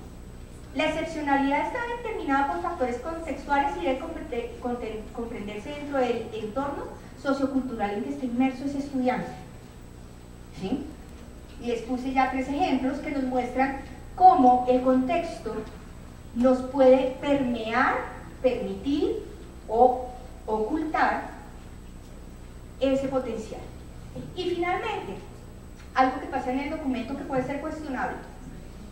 La excepcionalidad está determinada por factores contextuales y debe comprenderse dentro del entorno sociocultural en que está inmerso ese estudiante. ¿Sí? Y les puse ya 3 ejemplos que nos muestran cómo el contexto nos puede permear, permitir o ocultar ese potencial. Y finalmente, algo que pasa en el documento que puede ser cuestionable,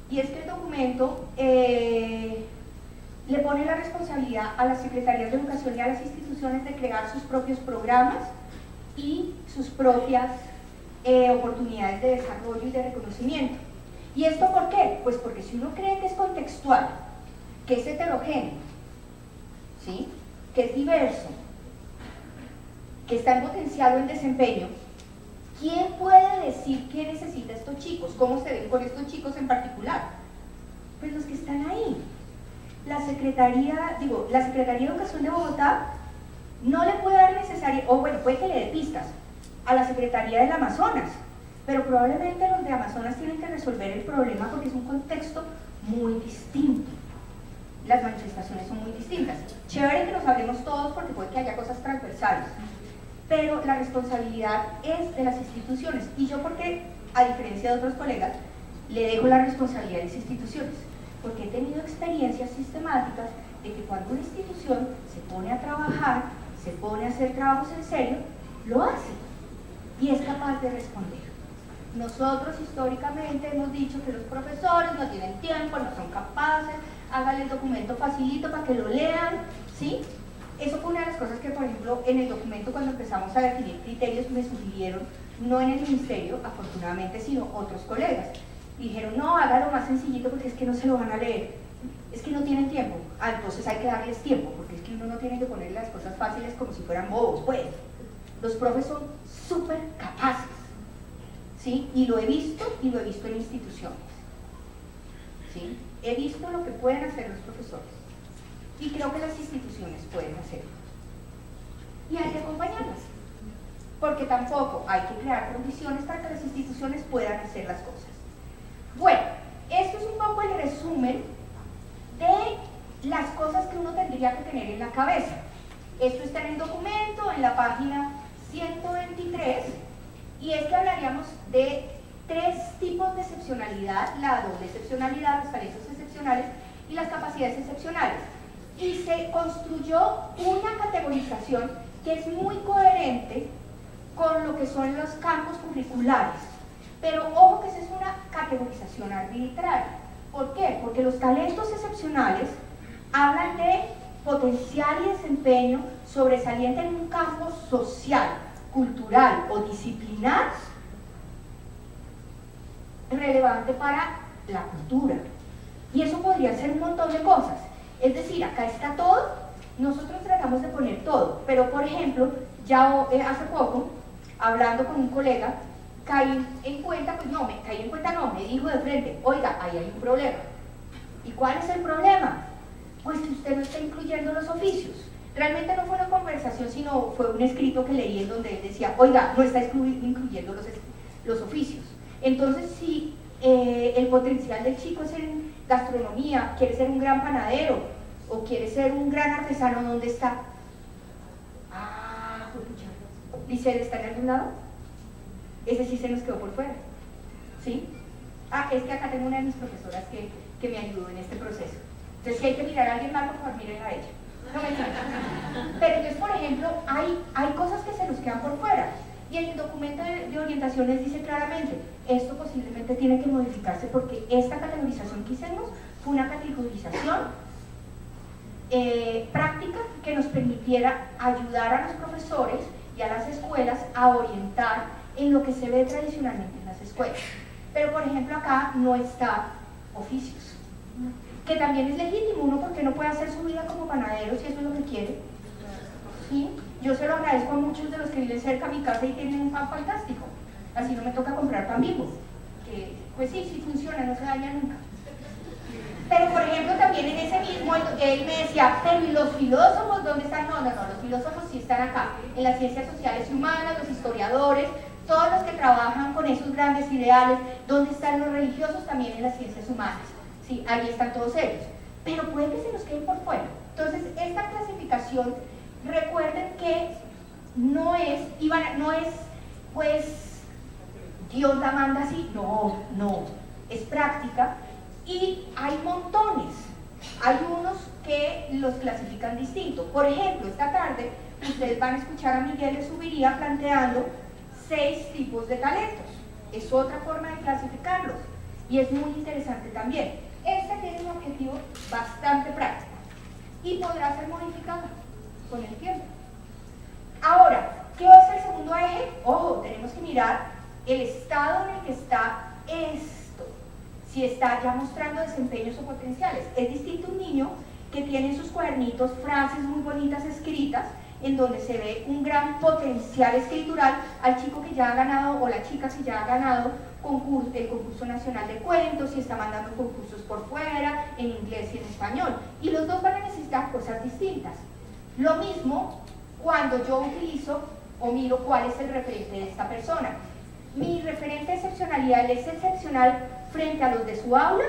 y es que el documento le pone la responsabilidad a las secretarías de educación y a las instituciones de crear sus propios programas y sus propias oportunidades de desarrollo y de reconocimiento. ¿Y esto por qué? Pues porque si uno cree que es contextual, que es heterogéneo, ¿sí?, que es diverso, que está en potencial o en desempeño, ¿quién puede decir qué necesita estos chicos? ¿Cómo se ven con estos chicos en particular? Pues los que están ahí. La Secretaría de Educación de Bogotá no le puede dar necesaria, o bueno, puede que le dé pistas a la Secretaría del Amazonas, pero probablemente los de Amazonas tienen que resolver el problema porque es un contexto muy distinto. Las manifestaciones son muy distintas. Chévere que nos hablemos todos porque puede que haya cosas transversales, pero la responsabilidad es de las instituciones. Y yo, porque a diferencia de otros colegas, le dejo la responsabilidad a las instituciones, porque he tenido experiencias sistemáticas de que cuando una institución se pone a trabajar, se pone a hacer trabajos en serio, lo hace y es capaz de responder. Nosotros históricamente hemos dicho que los profesores no tienen tiempo, no son capaces, háganle el documento facilito para que lo lean, ¿sí? Eso fue una de las cosas que, por ejemplo, en el documento, cuando empezamos a definir criterios, me sugirieron, no en el ministerio, afortunadamente, sino otros colegas. Dijeron, no, hágalo más sencillito porque es que no se lo van a leer. Es que no tienen tiempo. Entonces hay que darles tiempo, porque es que uno no tiene que poner las cosas fáciles como si fueran bobos. Pues, los profes son súper capaces, ¿sí? Y lo he visto en instituciones, ¿sí? He visto lo que pueden hacer los profesores y creo que las instituciones pueden hacerlo. Y hay que acompañarlas, porque tampoco hay que crear condiciones para que las instituciones puedan hacer las cosas. Bueno, esto es un poco el resumen de las cosas que uno tendría que tener en la cabeza. Esto está en el documento, en la página 123, y es que hablaríamos de 3 tipos de excepcionalidad: la doble excepcionalidad, los talentos excepcionales y las capacidades excepcionales. Y se construyó una categorización que es muy coherente con lo que son los campos curriculares. Pero ojo que esa es una categorización arbitraria. ¿Por qué? Porque los talentos excepcionales hablan de potencial y desempeño sobresaliente en un campo social, cultural o disciplinar relevante para la cultura. Y eso podría ser un montón de cosas. Es decir, acá está todo, nosotros tratamos de poner todo, pero por ejemplo, ya hace poco, hablando con un colega, caí en cuenta, me dijo de frente: oiga, ahí hay un problema. ¿Y cuál es el problema? Pues que usted no está incluyendo los oficios. Realmente no fue una conversación, sino fue un escrito que leí en donde él decía: oiga, no está incluyendo los oficios. Entonces, si el potencial del chico es en gastronomía, quiere ser un gran panadero o quiere ser un gran artesano, ¿dónde está? ¿Liceo está en algún lado? Ese sí se nos quedó por fuera, ¿sí? Es que acá tengo una de mis profesoras que me ayudó en este proceso. Entonces, si hay que mirar a alguien más, por favor, miren a ella. No me entiendo. Pero entonces, por ejemplo, hay cosas que se nos quedan por fuera. Y en el documento de orientaciones dice claramente: esto posiblemente tiene que modificarse porque esta categorización que hicimos fue una categorización práctica que nos permitiera ayudar a los profesores y a las escuelas a orientar en lo que se ve tradicionalmente en las escuelas. Pero por ejemplo acá no está oficios, que también es legítimo. Uno, ¿por qué no puede hacer su vida como panadero si eso es lo que quiere? ¿Sí? Yo se lo agradezco a muchos de los que viven cerca de mi casa y tienen un pan fantástico, así no me toca comprar pan Bimbo, que pues sí funciona, no se daña nunca. Pero por ejemplo también en ese mismo, él me decía: pero ¿y los filósofos dónde están? No, los filósofos sí están acá, en las ciencias sociales y humanas, los historiadores, todos los que trabajan con esos grandes ideales. ¿Dónde están los religiosos? También en las ciencias humanas, sí, ahí están todos ellos, pero puede que se nos queden por fuera. Entonces esta clasificación, recuerden que no es pues Dios la manda así, no, es práctica. Y hay montones, hay unos que los clasifican distinto. Por ejemplo, esta tarde ustedes van a escuchar a Miguel de Subiría planteando 6 tipos de talentos. Es otra forma de clasificarlos y es muy interesante también. Esta tiene un objetivo bastante práctico y podrá ser modificada con el tiempo. Ahora, ¿qué va a ser el segundo eje? Ojo, tenemos que mirar el estado en el que está esto. Si está ya mostrando desempeños o potenciales. Es distinto un niño que tiene en sus cuadernitos frases muy bonitas escritas, en donde se ve un gran potencial escritural, al chico que ya ha ganado, o la chica que ya ha ganado el concurso nacional de cuentos y está mandando concursos por fuera, en inglés y en español. Y los dos van a necesitar cosas distintas. Lo mismo cuando yo utilizo o miro cuál es el referente de esta persona. Mi referente de excepcionalidad es excepcional frente a los de su aula.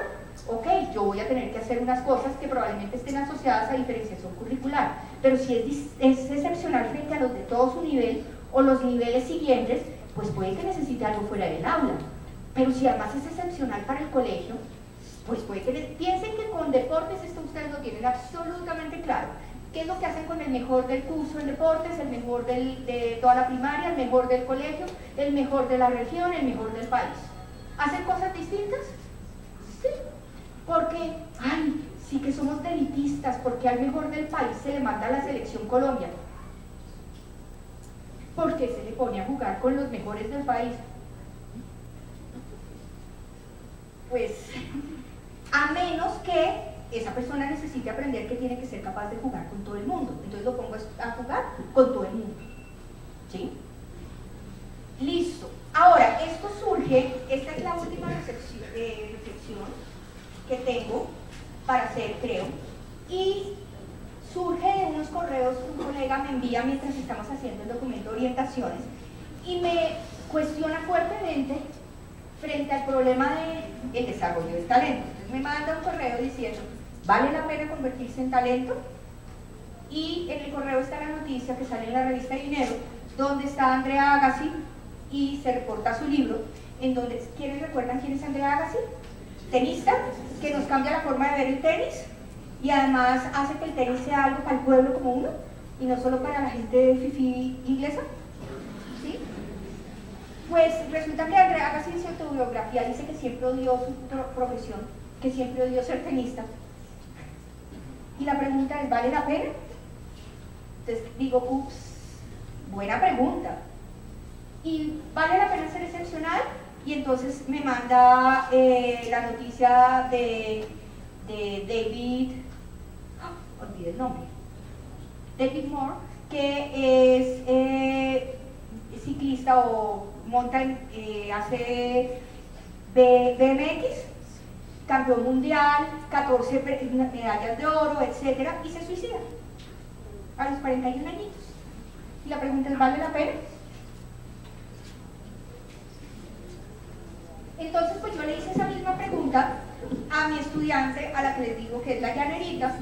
Ok, yo voy a tener que hacer unas cosas que probablemente estén asociadas a diferenciación curricular, pero si es excepcional frente a los de todo su nivel o los niveles siguientes, pues puede que necesite algo fuera del aula. Pero si además es excepcional para el colegio, pues puede que piensen que con deportes esto ustedes lo tienen absolutamente claro. ¿Qué es lo que hacen con el mejor del curso en deportes, el mejor de toda la primaria, el mejor del colegio, el mejor de la región, el mejor del país? ¿Hacen cosas distintas? Sí, porque, sí que somos elitistas, porque al mejor del país se le manda a la selección Colombia. ¿Por qué se le pone a jugar con los mejores del país? Pues, a menos que esa persona necesite aprender que tiene que ser capaz de jugar con todo el mundo. Entonces lo pongo a jugar con todo el mundo. ¿Sí? Listo. Ahora, esto surge, esta es la última reflexión que tengo para hacer, creo, y surge de unos correos que un colega me envía mientras estamos haciendo el documento de orientaciones y me cuestiona fuertemente frente al problema del desarrollo del talento. Entonces me manda un correo diciendo, ¿vale la pena convertirse en talento? Y en el correo está la noticia que sale en la revista Dinero, donde está Andrea Agassi y se reporta su libro, en donde, ¿quiénes recuerdan quién es Andrea Agassi? Tenista, que nos cambia la forma de ver el tenis y además hace que el tenis sea algo para el pueblo como uno y no solo para la gente fifí inglesa. ¿Sí? Pues resulta que Andrea Agassi en su autobiografía dice que siempre odió su profesión, que siempre odió ser tenista. Y la pregunta es, ¿vale la pena? Entonces digo, ups, buena pregunta. ¿Y vale la pena ser excepcional? Y entonces me manda la noticia de David, olvidé el nombre, David Moore, que es ciclista o monta, hace BMX, campeón mundial, 14 medallas de oro, etcétera, y se suicida a los 41 añitos. Y la pregunta es, ¿vale la pena? Entonces, pues yo le hice esa misma pregunta a mi estudiante, a la que les digo que es la Llanerita,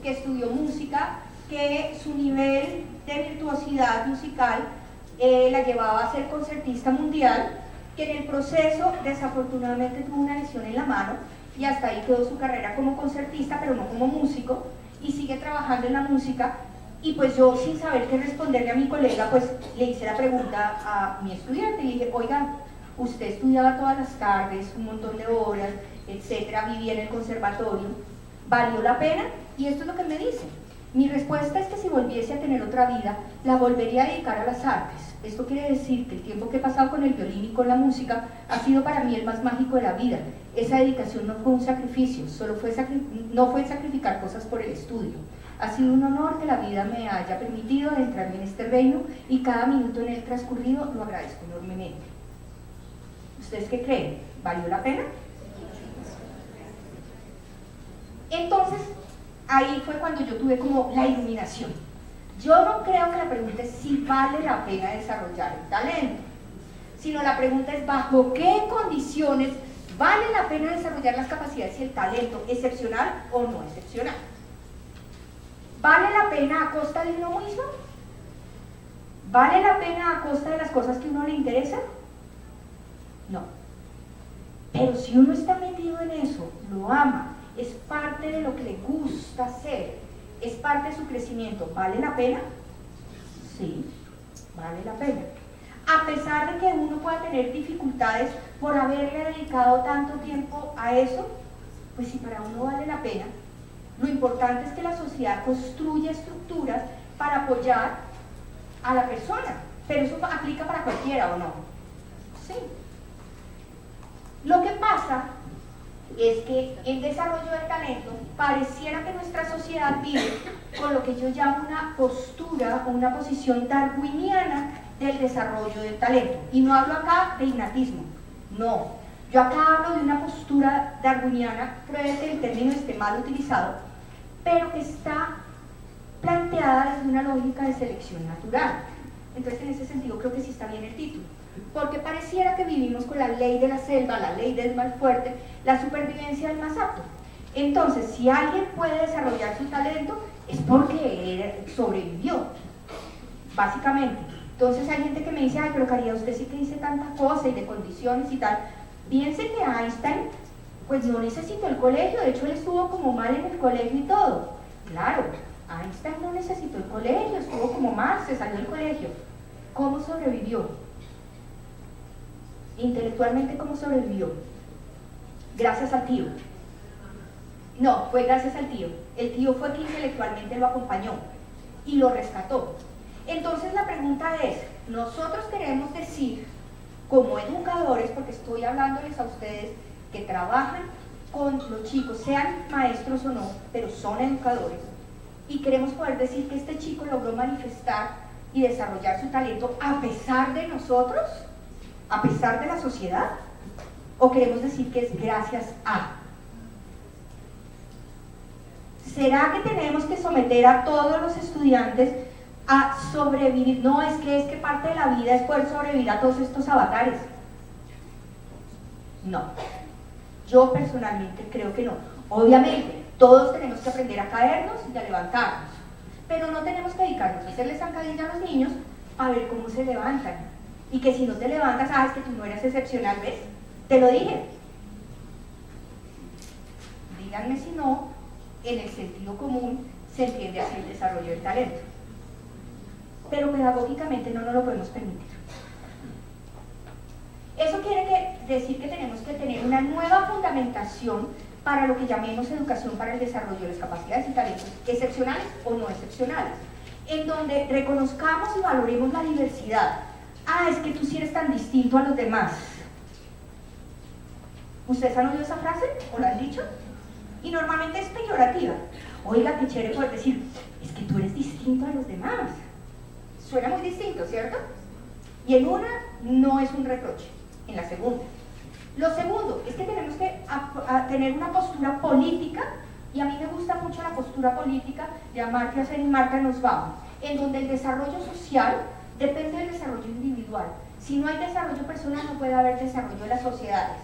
que estudió música, que su nivel de virtuosidad musical la llevaba a ser concertista mundial, que en el proceso desafortunadamente tuvo una lesión en la mano y hasta ahí quedó su carrera como concertista, pero no como músico, y sigue trabajando en la música. Y pues yo, sin saber qué responderle a mi colega, pues le hice la pregunta a mi estudiante y le dije, oiga, usted estudiaba todas las tardes, un montón de horas, etcétera, vivía en el conservatorio, ¿valió la pena? Y esto es lo que me dice. Mi respuesta es que si volviese a tener otra vida, la volvería a dedicar a las artes. Esto quiere decir que el tiempo que he pasado con el violín y con la música ha sido para mí el más mágico de la vida. Esa dedicación no fue un sacrificio, no fue sacrificar cosas por el estudio. Ha sido un honor que la vida me haya permitido adentrarme en este reino y cada minuto en el transcurrido lo agradezco enormemente. ¿Ustedes qué creen? ¿Valió la pena? Entonces, ahí fue cuando yo tuve como la iluminación. Yo no creo que la pregunta es si vale la pena desarrollar el talento, sino la pregunta es bajo qué condiciones vale la pena desarrollar las capacidades y el talento, excepcional o no excepcional. ¿Vale la pena a costa de uno mismo? ¿Vale la pena a costa de las cosas que a uno le interesan? No. Pero si uno está metido en eso, lo ama, es parte de lo que le gusta hacer, es parte de su crecimiento, ¿vale la pena? Sí, vale la pena. A pesar de que uno pueda tener dificultades por haberle dedicado tanto tiempo a eso, pues si para uno vale la pena, lo importante es que la sociedad construya estructuras para apoyar a la persona, pero eso aplica para cualquiera, ¿o no? Sí. Lo que pasa es que el desarrollo del talento pareciera que nuestra sociedad vive con lo que yo llamo una postura o una posición darwiniana del desarrollo del talento. Y no hablo acá de innatismo, no. Yo acá hablo de una postura darwiniana, puede que el término esté mal utilizado, pero que está planteada desde una lógica de selección natural. Entonces, en ese sentido, creo que sí está bien el título. Porque pareciera que vivimos con la ley de la selva, la ley del más fuerte, la supervivencia del más apto. Entonces, si alguien puede desarrollar su talento, es porque sobrevivió, básicamente. Entonces hay gente que me dice, ay, pero Caridad, usted sí que dice tantas cosas y de condiciones y tal. Piense que Einstein, pues no necesitó el colegio, de hecho él estuvo como mal en el colegio y todo. Claro, Einstein no necesitó el colegio, estuvo como mal, se salió del colegio. ¿Cómo sobrevivió? Intelectualmente, ¿cómo sobrevivió? Gracias al tío. No, fue gracias al tío. El tío fue quien intelectualmente lo acompañó y lo rescató. Entonces la pregunta es, nosotros queremos decir, como educadores, porque estoy hablándoles a ustedes que trabajan con los chicos, sean maestros o no, pero son educadores, y queremos poder decir que este chico logró manifestar y desarrollar su talento a pesar de nosotros, a pesar de la sociedad, o queremos decir que es gracias a. ¿Será que tenemos que someter a todos los estudiantes a sobrevivir? No, es que parte de la vida es poder sobrevivir a todos estos avatares. No, yo personalmente creo que no. Obviamente, todos tenemos que aprender a caernos y a levantarnos, pero no tenemos que dedicarnos a hacerle zancadilla a los niños a ver cómo se levantan. Y que si no te levantas, sabes que tú no eres excepcional, ¿ves? Te lo dije. Díganme si no, en el sentido común se entiende así el desarrollo del talento. Pero pedagógicamente no nos lo podemos permitir. Eso quiere decir que tenemos que tener una nueva fundamentación para lo que llamemos educación para el desarrollo de las capacidades y talentos excepcionales o no excepcionales, en donde reconozcamos y valoremos la diversidad. Ah, es que tú sí eres tan distinto a los demás. ¿Ustedes han oído esa frase o la han dicho? Y normalmente es peyorativa. Oiga, qué chévere poder decir, es que tú eres distinto a los demás. Suena muy distinto, ¿cierto? Y en una no es un reproche, en la segunda. Lo segundo es que tenemos que tener una postura política, y a mí me gusta mucho la postura política de Amartya Sen y Marta Nussbaum, en donde el desarrollo social depende del desarrollo individual. Si no hay desarrollo personal, no puede haber desarrollo de las sociedades,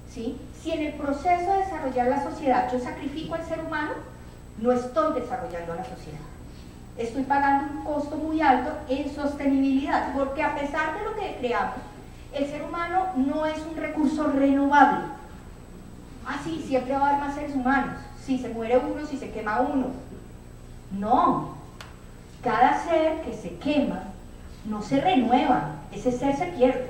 ¿sí? Si en el proceso de desarrollar la sociedad yo sacrifico al ser humano, no estoy desarrollando a la sociedad. Estoy pagando un costo muy alto en sostenibilidad, porque a pesar de lo que creamos, el ser humano no es un recurso renovable. Ah, sí, siempre va a haber más seres humanos. Si se muere uno, si se quema uno. No. Cada ser que se quema no se renueva, ese ser se pierde.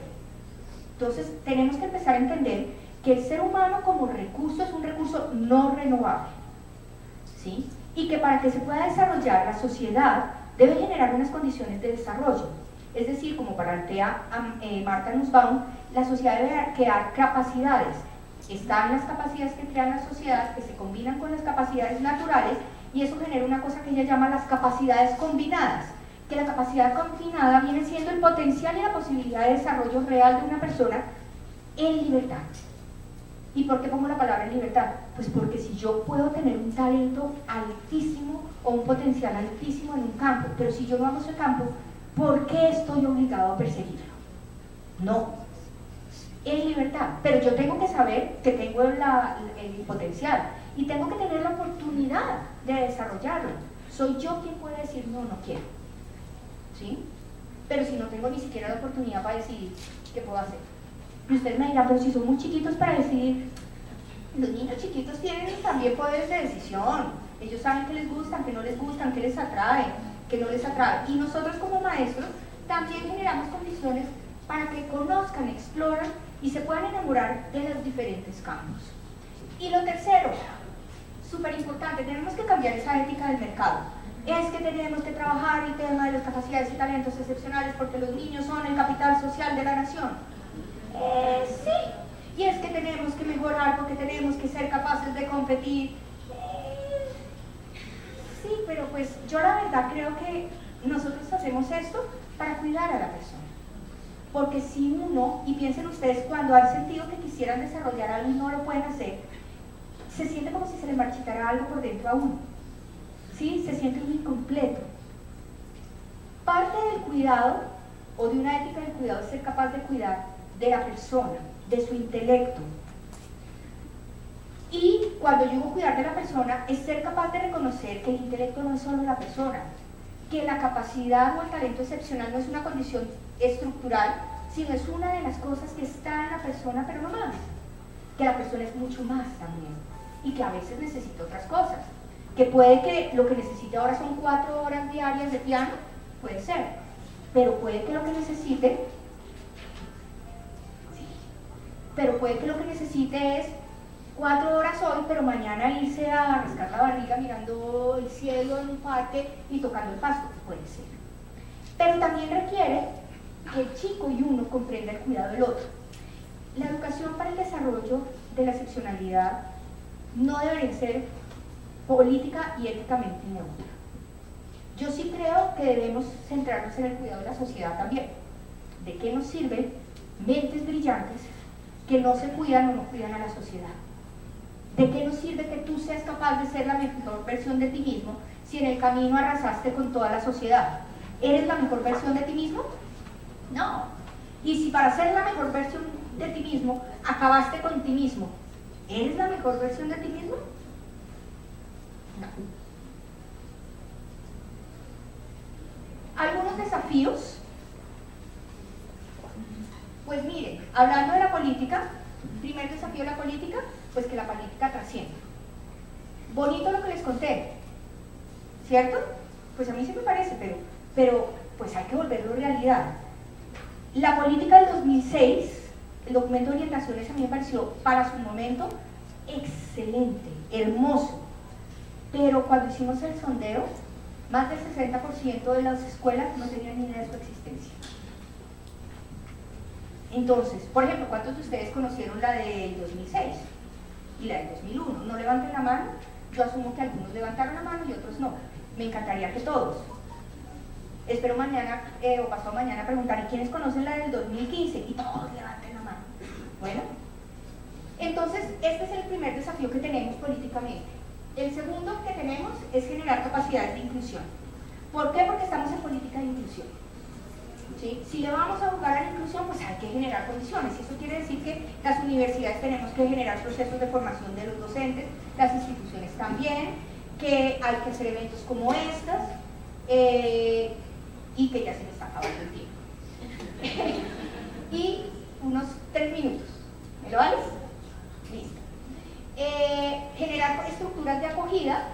Entonces tenemos que empezar a entender que el ser humano como recurso es un recurso no renovable, ¿sí? Y que para que se pueda desarrollar la sociedad debe generar unas condiciones de desarrollo. Es decir, como plantea Marta Nussbaum, la sociedad debe crear capacidades. Están las capacidades que crean la sociedad, que se combinan con las capacidades naturales, y eso genera una cosa que ella llama las capacidades combinadas, que la capacidad combinada viene siendo el potencial y la posibilidad de desarrollo real de una persona en libertad. ¿Y por qué pongo la palabra en libertad? Pues porque si yo puedo tener un talento altísimo o un potencial altísimo en un campo, pero si yo no amo ese campo, ¿por qué estoy obligado a perseguirlo? No, en libertad, pero yo tengo que saber que tengo el potencial y tengo que tener la oportunidad de desarrollarlo. Soy yo quien puede decir no, no quiero, ¿sí? Pero si no tengo ni siquiera la oportunidad para decidir, ¿qué puedo hacer? Y ustedes me dirán, pero si son muy chiquitos para decidir. Los niños chiquitos tienen también poderes de decisión. Ellos saben qué les gustan, qué no les gustan, qué les atrae, qué no les atrae. Y nosotros como maestros también generamos condiciones para que conozcan, exploren y se puedan enamorar de los diferentes campos. Y lo tercero, súper importante, tenemos que cambiar esa ética del mercado. Es que tenemos que trabajar el tema de las capacidades y talentos excepcionales porque los niños son el capital social de la nación. Sí, y es que tenemos que mejorar porque tenemos que ser capaces de competir. Sí, pero pues yo la verdad creo que nosotros hacemos esto para cuidar a la persona. Porque si uno, y piensen ustedes cuando han sentido que quisieran desarrollar algo y no lo pueden hacer, se siente como si se le marchitara algo por dentro a uno. ¿Sí? Se siente un incompleto. Parte del cuidado, o de una ética del cuidado, es ser capaz de cuidar de la persona, de su intelecto. Y cuando yo digo cuidar de la persona, es ser capaz de reconocer que el intelecto no es solo la persona, que la capacidad o el talento excepcional no es una condición estructural, sino es una de las cosas que está en la persona, pero no más. Que la persona es mucho más también, y que a veces necesita otras cosas. Que puede que lo que necesite ahora son 4 horas diarias de piano, puede ser, pero puede que lo que necesite es 4 horas hoy, pero mañana irse a rascar la barriga mirando el cielo en un parque y tocando el pasto, puede ser. Pero también requiere que el chico y uno comprenda el cuidado del otro. La educación para el desarrollo de la excepcionalidad no debería ser política y éticamente neutra. Yo sí creo que debemos centrarnos en el cuidado de la sociedad también. ¿De qué nos sirven mentes brillantes que no se cuidan o no cuidan a la sociedad? ¿De qué nos sirve que tú seas capaz de ser la mejor versión de ti mismo si en el camino arrasaste con toda la sociedad? ¿Eres la mejor versión de ti mismo? No. Y si para ser la mejor versión de ti mismo acabaste con ti mismo, ¿eres la mejor versión de ti mismo? No. Algunos desafíos. Pues miren, hablando de la política, primer desafío de la política, pues que la política trascienda. Bonito lo que les conté, ¿cierto? Pues a mí sí me parece, pero pues hay que volverlo realidad. La política del 2006, el documento de orientaciones, a mí me pareció para su momento excelente, hermoso, pero cuando hicimos el sondeo, más del 60% de las escuelas no tenían ni idea de su existencia. Entonces, por ejemplo, ¿cuántos de ustedes conocieron la del 2006 y la del 2001? No levanten la mano. Yo asumo que algunos levantaron la mano y otros no. Me encantaría que todos. Espero mañana o pasado mañana preguntar, ¿y quiénes conocen la del 2015? Y todos levanten la mano. Bueno, entonces este es el primer desafío que tenemos políticamente. El segundo que tenemos es generar capacidades de inclusión. ¿Por qué? Porque estamos en política de inclusión. ¿Sí? Si le vamos a jugar a la inclusión, pues hay que generar condiciones. Eso quiere decir que las universidades tenemos que generar procesos de formación de los docentes, las instituciones también, que hay que hacer eventos como estas, y que ya se me está acabando el tiempo. Y unos 3 minutos. ¿Me lo vales? Listo. Generar estructuras de acogida,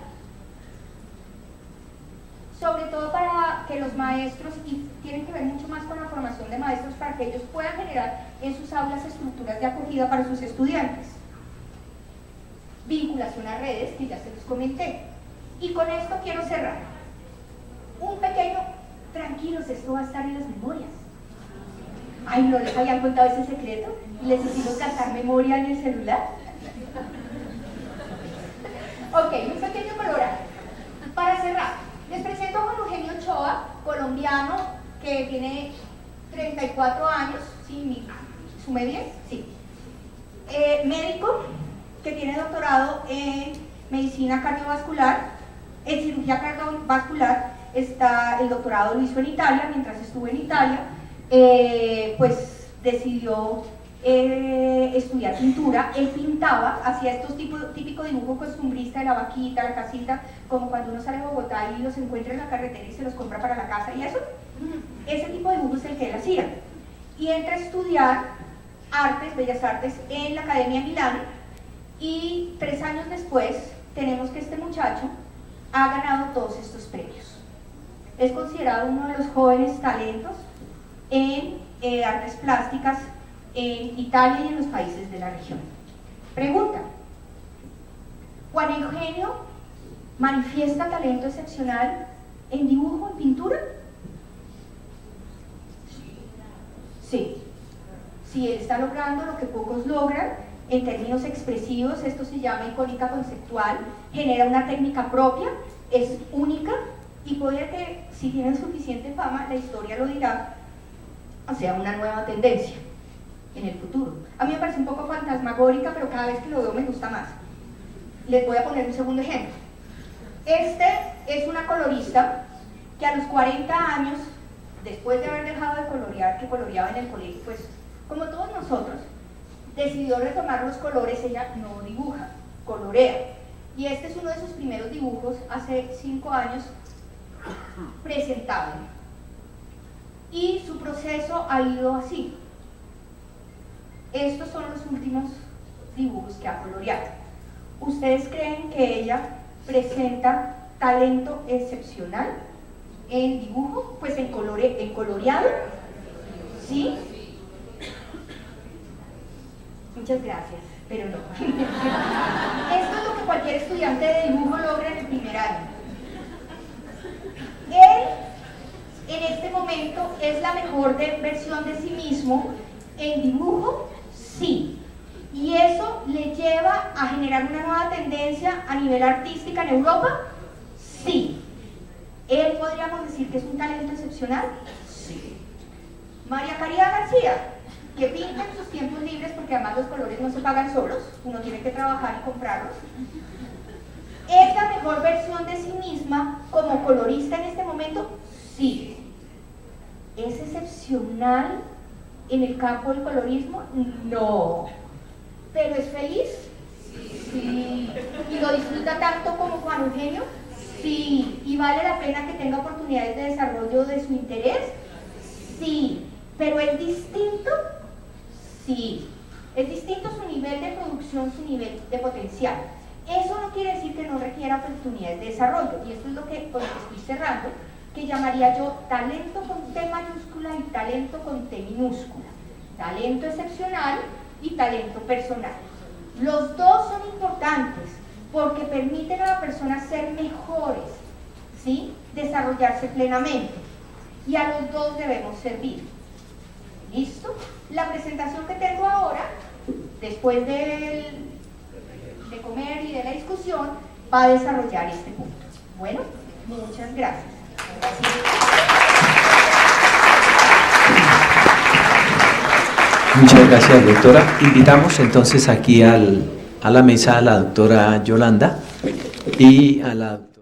sobre todo para que los maestros, y tienen que ver mucho más con la formación de maestros, para que ellos puedan generar en sus aulas estructuras de acogida para sus estudiantes. Vinculación a redes, que ya se los comenté. Y con esto quiero cerrar. Un pequeño, tranquilos, esto va a estar en las memorias. Ay, ¿no les habían contado ese secreto? ¿Les hicimos gastar memoria en el celular? Ok, un pequeño colorado. Para cerrar, les presento a Juan Eugenio Ochoa, colombiano, que tiene 34 años, ¿sí? ¿Sumé bien? Sí. Médico, que tiene doctorado en medicina cardiovascular, en cirugía cardiovascular. Está el doctorado lo hizo en Italia. Mientras estuvo en Italia, pues decidió estudiar pintura. Él pintaba, hacía estos típico dibujo costumbrista de la vaquita, la casita, como cuando uno sale a Bogotá y los encuentra en la carretera y se los compra para la casa y eso. Ese tipo de dibujo es el que él hacía. Y entra a estudiar artes, bellas artes, en la Academia de Milán, y 3 años después tenemos que este muchacho ha ganado todos estos premios. Es considerado uno de los jóvenes talentos en artes plásticas en Italia y en los países de la región. Pregunta: ¿Juan Eugenio manifiesta talento excepcional en dibujo, en pintura? Sí. Sí, él está logrando lo que pocos logran en términos expresivos. Esto se llama icónica conceptual, genera una técnica propia, es única, y puede que, si tienen suficiente fama, la historia lo dirá, o sea, una nueva tendencia en el futuro. A mí me parece un poco fantasmagórica, pero cada vez que lo veo me gusta más. Les voy a poner un segundo ejemplo. Este es una colorista que a los 40 años, después de haber dejado de colorear, que coloreaba en el colegio, pues como todos nosotros, decidió retomar los colores. Ella no dibuja, colorea. Y este es uno de sus primeros dibujos, hace 5 años, presentable. Y su proceso ha ido así. Estos son los últimos dibujos que ha coloreado. ¿Ustedes creen que ella presenta talento excepcional en dibujo? Pues en coloreado. ¿Sí? Muchas gracias, pero no. Esto es lo que cualquier estudiante de dibujo logra en el primer año. Él, en este momento, es la mejor versión de sí mismo en dibujo, sí. ¿Y eso le lleva a generar una nueva tendencia a nivel artística en Europa? Sí. ¿Él podríamos decir que es un talento excepcional? Sí. María Caridad García, que pinta en sus tiempos libres, porque además los colores no se pagan solos, uno tiene que trabajar y comprarlos. ¿Es la mejor versión de sí misma como colorista en este momento? Sí. ¿Es excepcional en el campo del colorismo? No. ¿Pero es feliz? Sí. ¿Y lo disfruta tanto como Juan Eugenio? Sí. ¿Y vale la pena que tenga oportunidades de desarrollo de su interés? Sí. ¿Pero es distinto? Sí. Es distinto su nivel de producción, su nivel de potencial. Eso no quiere decir que no requiera oportunidades de desarrollo, y esto es lo que, con lo que estoy cerrando, que llamaría yo talento con T mayúscula y talento con T minúscula. Talento excepcional y talento personal. Los dos son importantes porque permiten a la persona ser mejores, ¿sí? Desarrollarse plenamente, y a los dos debemos servir. ¿Listo? La presentación que tengo ahora, después de comer y de la discusión, va a desarrollar este punto. Bueno, muchas gracias. Muchas gracias, doctora. Invitamos entonces aquí a la mesa a la doctora Yolanda y a la doctora